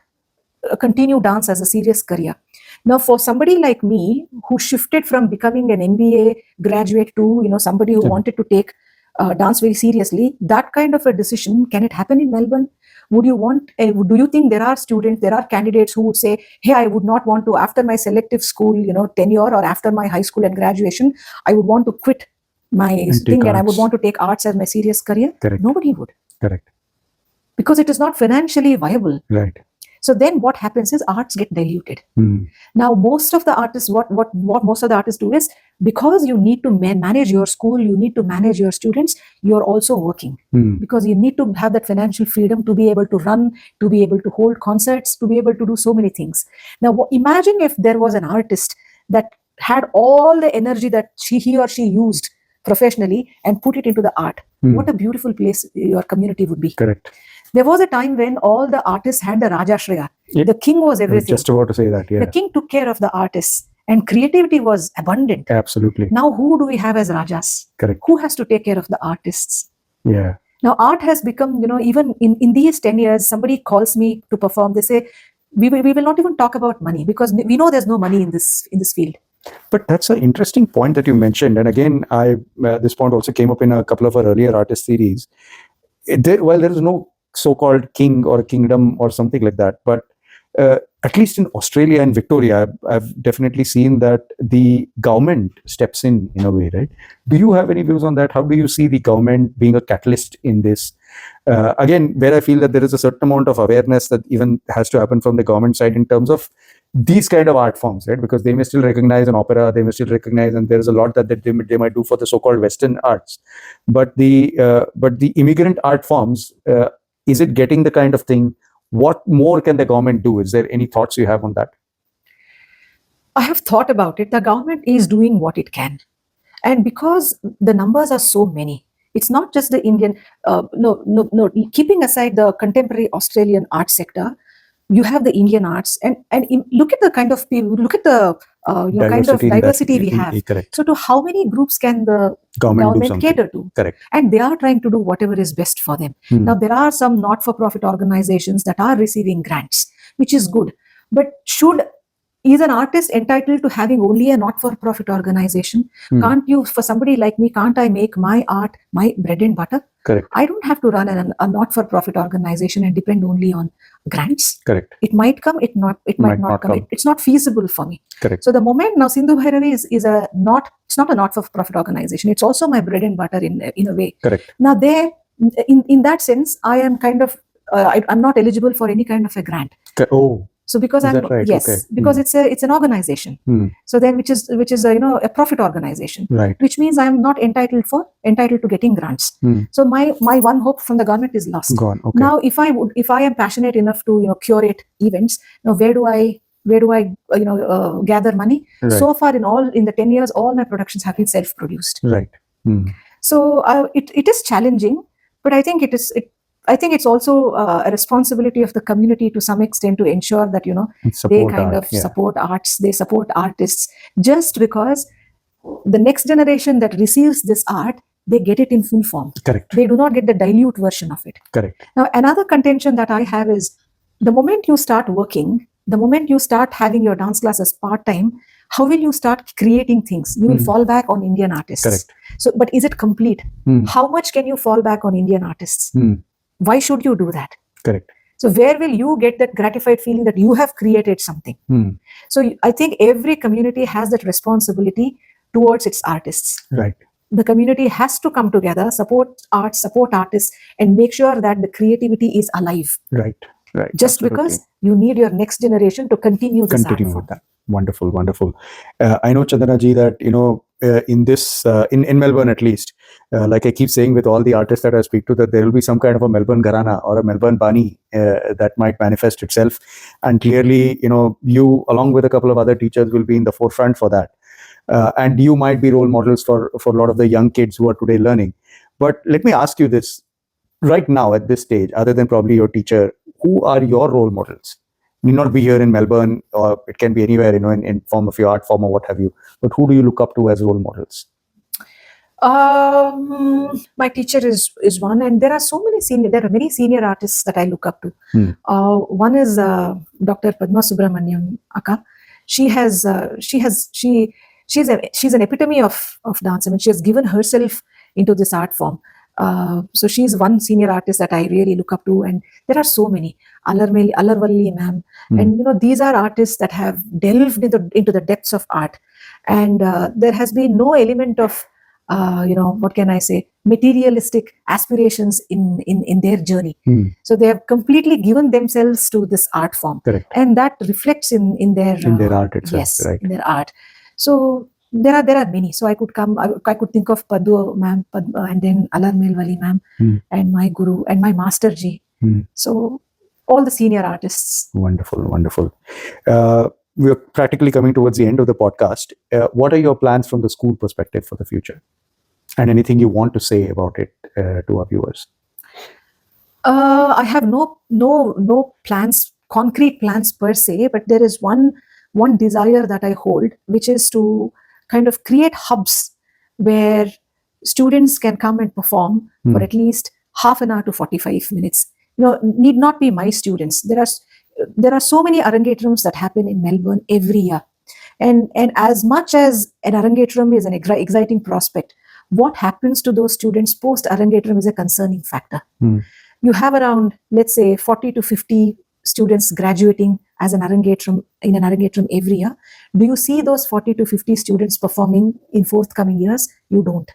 continue dance as a serious career. Now, for somebody like me who shifted from becoming an MBA graduate to somebody who wanted to take dance very seriously, that kind of a decision, can it happen in Melbourne? Would you want? Do you think there are candidates who would say, "Hey, I would not want to after my selective school, tenure, or after my high school and graduation, I would want to quit my thing and I would want to take arts as my serious career"? Correct. Nobody would. Correct. Because it is not financially viable. Right. So then what happens is arts get diluted. Now, most of the artists, what most of the artists do is, because you need to manage your school, you need to manage your students, you're also working. Because you need to have that financial freedom to be able to run, to be able to hold concerts, to be able to do so many things. Now, imagine if there was an artist that had all the energy that he or she used professionally and put it into the art. What a beautiful place your community would be. Correct. There was a time when all the artists had the Rajashriya. Yeah. The king was I was everything. just about to say that, yeah. The king took care of the artists and creativity was abundant. Absolutely. Now, who do we have as Rajas? Correct. Who has to take care of the artists? Yeah. Now, art has become, even in these 10 years, somebody calls me to perform. They say, we will not even talk about money because we know there's no money in this field. But that's an interesting point that you mentioned. And again, this point also came up in a couple of our earlier artist series. While there is no so-called king or kingdom or something like that, but at least in Australia and Victoria, I've definitely seen that the government steps in a way, right? Do you have any views on that? How do you see the government being a catalyst in this? Again, where I feel that there is a certain amount of awareness that even has to happen from the government side in terms of these kind of art forms, right? Because they may still recognize an opera, they may still recognize, and there is a lot that they might do for the so-called Western arts. But the immigrant art forms, is it getting the kind of thing? What more can the government do? Is there any thoughts you have on that? I have thought about it. The government is doing what it can. And because the numbers are so many, it's not just the Indian, keeping aside the contemporary Australian art sector, you have the Indian arts and look at the kind of people, look at the kind of diversity we have. Correct. So to how many groups can the government cater to? Correct. And they are trying to do whatever is best for them. Now, there are some not-for-profit organizations that are receiving grants, which is good. But is an artist entitled to having only a not-for-profit organization? Can't you, for somebody like me, can't I make my art my bread and butter? Correct. I don't have to run a not-for-profit organization and depend only on grants. Correct. It might come, it might not come. It's not feasible for me. Correct. So the moment now Sindhu Bhairavi is it's not a not-for-profit organization. It's also my bread and butter in a way. Correct. Now there, in that sense, I am kind of, I'm not eligible for any kind of a grant. Oh. So because I'm right? Yes, okay. Because it's an organization. So then which is a profit organization, right? Which means I'm not entitled to getting grants. So my one hope from the government is lost. Gone. Okay. Now if I am passionate enough to curate events, now where do I gather money? Right. So far in the 10 years, all my productions have been self-produced. Right. So it is challenging, but I think it's also a responsibility of the community to some extent to ensure that they kind of support arts, they support artists, just because the next generation that receives this art, they get it in full form. Correct. They do not get the dilute version of it. Correct. Now, another contention that I have is the moment you start working, the moment you start having your dance classes part-time, how will you start creating things? You will fall back on Indian artists. Correct. So, but is it complete? How much can you fall back on Indian artists? Why should you do that? Correct. So where will you get that gratified feeling that you have created something? So I think every community has that responsibility towards its artists. Right. The community has to come together, support art, support artists, and make sure that the creativity is alive. Right. Right. Just because you need your next generation to continue this art form. With that. Wonderful, wonderful. I know, Chandana ji, that in this in Melbourne at least, like I keep saying with all the artists that I speak to, that there will be some kind of a Melbourne Gharana or a Melbourne Bani that might manifest itself, and clearly, you along with a couple of other teachers will be in the forefront for that, and you might be role models for a lot of the young kids who are today learning. But let me ask you this: right now at this stage, other than probably your teacher, who are your role models? Need not be here in Melbourne, or it can be anywhere, in form of your art form or what have you. But who do you look up to as role models? My teacher is one, and there are many senior artists that I look up to. One is Dr. Padma Subramaniam Akka. She's an epitome of dance. I mean, she has given herself into this art form. So she's one senior artist that I really look up to, and there are so many. Alarvalli ma'am, and these are artists that have delved into the depths of art, and there has been no element of what can I say, materialistic aspirations in their journey. So they have completely given themselves to this art form. Correct. And that reflects in their art itself. yes, Right. in their art. So there are many. So I could think of Padua ma'am, and then Alar Melwali ma'am, and my guru and my master ji. So all the senior artists. Wonderful. We're practically coming towards the end of the podcast. What are your plans from the school perspective for the future? And anything you want to say about it to our viewers? I have no plans, concrete plans per se, but there is one desire that I hold, which is to kind of create hubs where students can come and perform for at least half an hour to 45 minutes. Need not be my students. There are so many arangetrams that happen in Melbourne every year. And as much as an arangetram is an exciting prospect, what happens to those students post arangetram is a concerning factor. You have around, let's say, 40 to 50 students graduating as an arangetram in an arangetram every year. Do you see those 40 to 50 students performing in forthcoming years? You don't.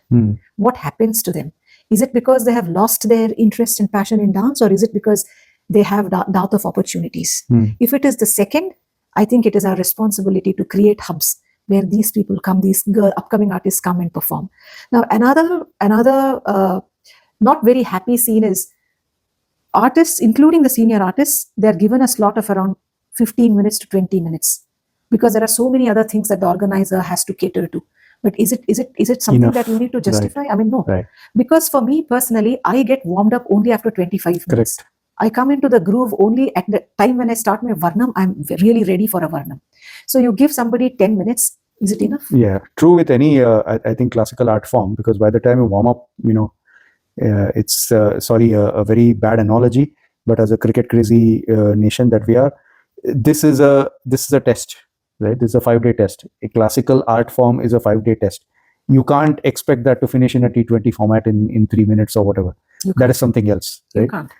What happens to them? Is it because they have lost their interest and passion in dance, or is it because they have doubt of opportunities? If it is the second, I think it is our responsibility to create hubs where these people come, these upcoming artists come and perform. Now, another not very happy scene is artists, including the senior artists, they're given a slot of around 15 minutes to 20 minutes because there are so many other things that the organizer has to cater to. But is it something Enough. that you need to justify? Right. I mean, no. Right. Because for me personally, I get warmed up only after 25 minutes. Correct. I come into the groove only at the time when I start my Varnam. I'm really ready for a Varnam. So you give somebody 10 minutes, is it enough? Yeah, true with any, I think, classical art form, because by the time you warm up, it's, a very bad analogy, but as a cricket crazy nation that we are, this is a test, right? This is a 5-day test. A classical art form is a 5-day test. You can't expect that to finish in a T20 format in 3 minutes or whatever. That is something else, right? You can't.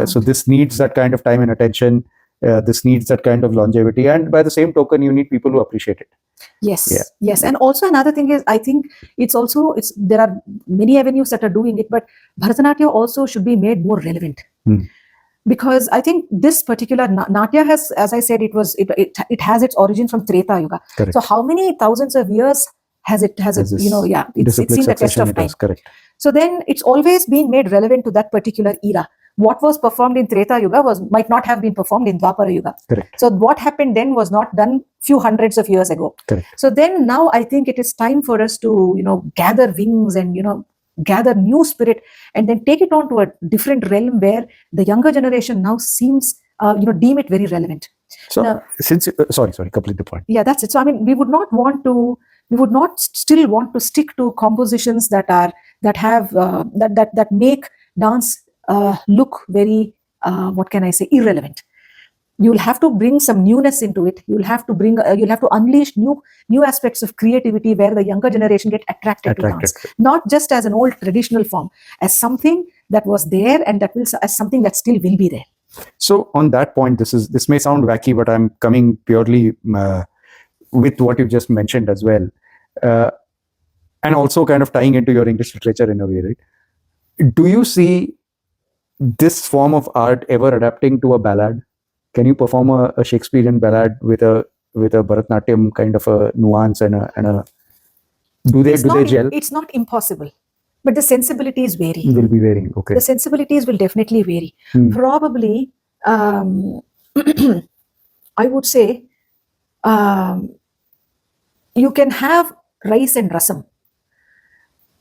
So this needs that kind of time and attention. This needs that kind of longevity, and by the same token, you need people who appreciate it. Yes. And also another thing is, I think there are many avenues that are doing it, but Bharatanatyam also should be made more relevant. Because I think this particular Natya has, as I said, it has its origin from Treta Yuga. Correct. So how many thousands of years has it it's seen the test of time. Correct. So then it's always been made relevant to that particular era. What was performed in Treta Yuga might not have been performed in Dwapara Yuga. Correct. So what happened then was not done few hundreds of years ago. Correct. So then now I think it is time for us to gather wings and gather new spirit and then take it on to a different realm where the younger generation now seems deem it very relevant. So now, since sorry, complete the point. Yeah, that's it. So I mean, we would not still want to stick to compositions that make dance look very irrelevant. You'll have to bring some newness into it. You'll have to unleash new aspects of creativity where the younger generation get attracted to dance, not just as an old traditional form, as something that was there and as something that still will be there. So on that point, this may sound wacky, but I'm coming purely with what you just mentioned as well, and also kind of tying into your English literature in a way, right? Do you see this form of art ever adapting to a ballad? Can you perform a Shakespearean ballad with a Bharatanatyam kind of a nuance and a do they gel? It's not impossible, but the sensibilities vary. Will be varying. Okay. The sensibilities will definitely vary. Probably, I would say, you can have rice and rasam,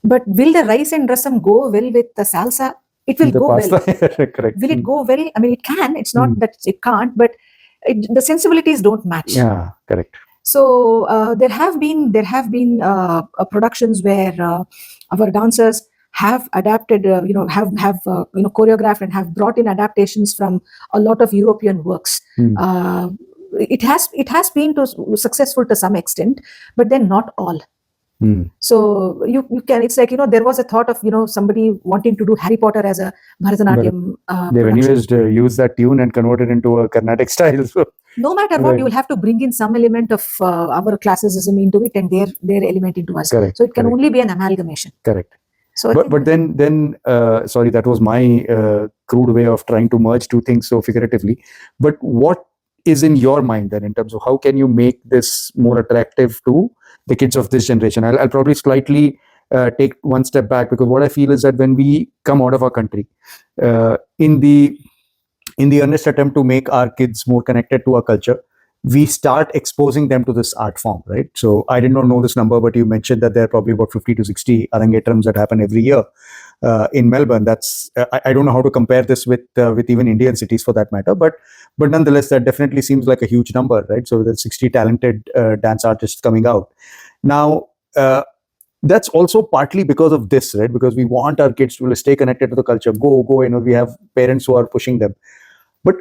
but will the rice and rasam go well with the salsa? It will go well. Correct. Will it go well? I mean, it can. It's not that it can't, but the sensibilities don't match. Yeah, correct. So there have been productions where our dancers have adapted, have choreographed and have brought in adaptations from a lot of European works. It has been successful to some extent, but then not all. So you can, it's like, there was a thought of, somebody wanting to do Harry Potter as a Bharatanatyam They've anyways used that tune and converted into a Carnatic style. So No matter what, Right. you will have to bring in some element of our classicism into it and their element into us. Correct, So it can correct. only be an amalgamation. Correct. So I But think but then sorry, that was my crude way of trying to merge two things so figuratively. But what is in your mind then in terms of how can you make this more attractive to the kids of this generation? I'll probably slightly take one step back, because what I feel is that when we come out of our country, in the earnest attempt to make our kids more connected to our culture, we start exposing them to this art form, right? So I did not know this number, but you mentioned that there are probably about 50 to 60 arangetrams that happen every year in Melbourne. That's I don't know how to compare this with even Indian cities for that matter, but nonetheless, that definitely seems like a huge number, right? So there's 60 talented dance artists coming out now. That's also partly because of this, right? Because we want our kids to stay connected to the culture, go. We have parents who are pushing them. But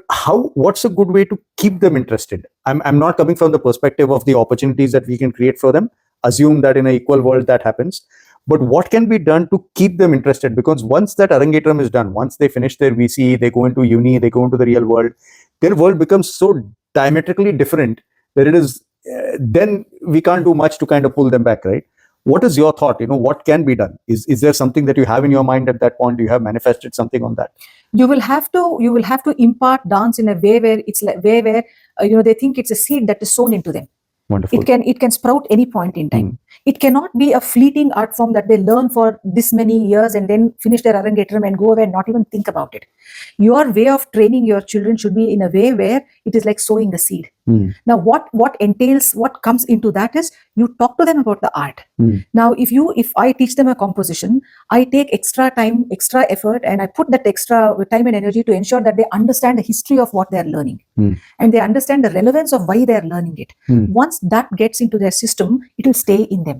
what's a good way to keep them interested? I'm not coming from the perspective of the opportunities that we can create for them. Assume that in an equal world that happens. But what can be done to keep them interested? Because once that arangetram is done, once they finish their VC, they go into uni, they go into the real world, their world becomes so diametrically different that it is, then we can't do much to kind of pull them back, right? What is your thought? What can be done? Is there something that you have in your mind at that point? Do you have manifested something on that? you will have to impart dance in a way where it's like where they think it's a seed that is sown into them. Wonderful. It can sprout any point in time. It cannot be a fleeting art form that they learn for this many years and then finish their arangetram and go away and not even think about it. Your way of training your children should be in a way where it is like sowing the seed. Now, what entails, what comes into that is you talk to them about the art. Now, if I teach them a composition, I take extra time, extra effort, and I put that extra time and energy to ensure that they understand the history of what they are learning, and they understand the relevance of why they are learning it. Once that gets into their system, it will stay in them.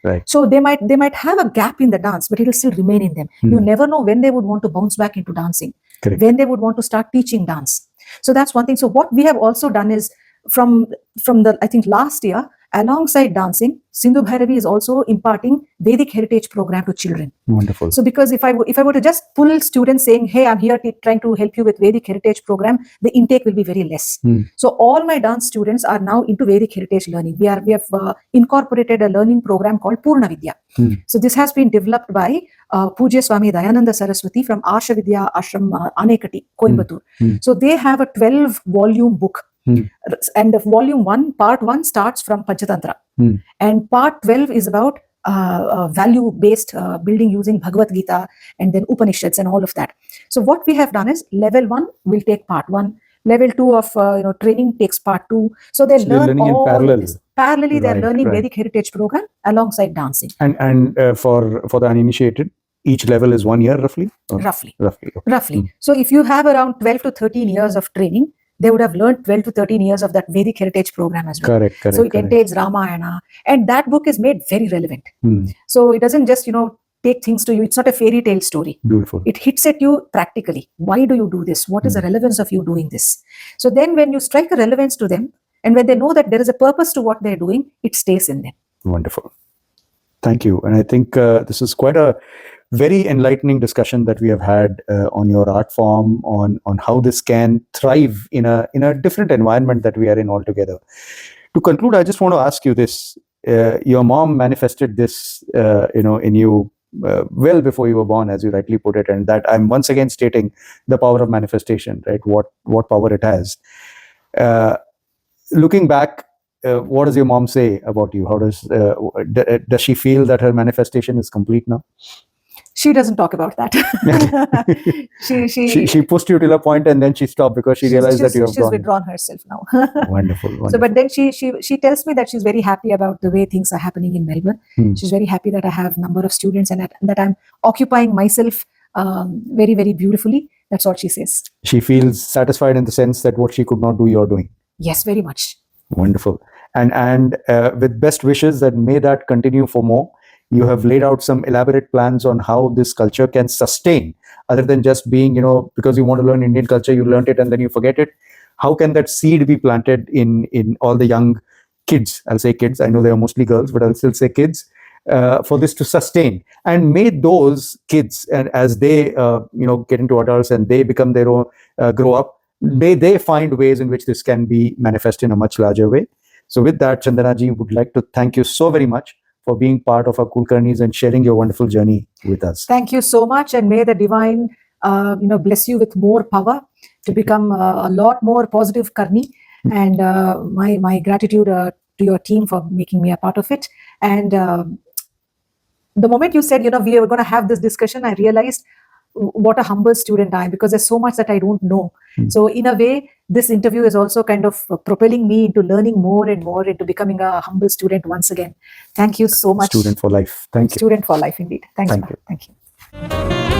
Right. So they might have a gap in the dance, but it will still remain in them. You never know when they would want to bounce back into dancing. Correct. When they would want to start teaching dance. So that's one thing. So what we have also done is from the, I think last year, alongside dancing, Sindhu Bhairavi is also imparting Vedic heritage program to children. Wonderful. So because if I were to just pull students saying, hey, I'm here trying to help you with Vedic heritage program, the intake will be very less. So all my dance students are now into Vedic heritage learning. We have incorporated a learning program called Purna Vidya. So this has been developed by Pujya Swami Dayananda Saraswati from Asha Vidya Ashram Anekati, Coimbatore. So they have a 12-volume book. And the volume 1, part 1 starts from Panchatantra. And part 12 is about value-based building using Bhagavad Gita and then Upanishads and all of that. So what we have done is level 1 will take part 1. Level 2 of training takes part 2. So they learn all in parallel. Parallelly, they're learning Vedic heritage program alongside dancing. And for the uninitiated, each level is 1 year roughly? Roughly. Okay. So if you have around 12 to 13 years of training, they would have learned 12 to 13 years of that Vedic heritage program as well. Correct. So it entails Ramayana, and that book is made very relevant. So it doesn't just, take things to you. It's not a fairy tale story. Beautiful. It hits at you practically. Why do you do this? What is the relevance of you doing this? So then when you strike a relevance to them, and when they know that there is a purpose to what they're doing, it stays in them. Wonderful. Thank you. And I think this is quite a very enlightening discussion that we have had on your art form, on how this can thrive in a different environment that we are in altogether. To conclude, I just want to ask you this. Your mom manifested this, in you well before you were born, as you rightly put it, and that I'm once again stating the power of manifestation, right? What power it has. Looking back, what does your mom say about you? How does she feel that her manifestation is complete now? She doesn't talk about that. she pushed you till a point and then she stopped because she realized that you have she's withdrawn herself now. Wonderful. So, but then she tells me that she's very happy about the way things are happening in Melbourne. She's very happy that I have a number of students and that I'm occupying myself very, very beautifully. That's what she says. She feels satisfied in the sense that what she could not do, you're doing. Yes, very much. Wonderful. And with best wishes that may that continue for more. You have laid out some elaborate plans on how this culture can sustain, other than just being, because you want to learn Indian culture, you learned it and then you forget it. How can that seed be planted in all the young kids? I'll say kids. I know they are mostly girls, but I'll still say kids, for this to sustain. And may those kids, and as they, get into adults and they become their own, grow up, they find ways in which this can be manifest in a much larger way. So with that, Chandana ji, would like to thank you so very much for being part of our Kulkarnis and sharing your wonderful journey with us. Thank you so much, and may the divine, bless you with more power to become a lot more positive Karni. And my gratitude to your team for making me a part of it. And the moment you said, we are going to have this discussion, I realized what a humble student I am, because there's so much that I don't know. So in a way, this interview is also kind of propelling me into learning more and more, into becoming a humble student once again. Thank you so much. Student for life. Thank you. Student for life, indeed. Thanks. Thank you. Thank you.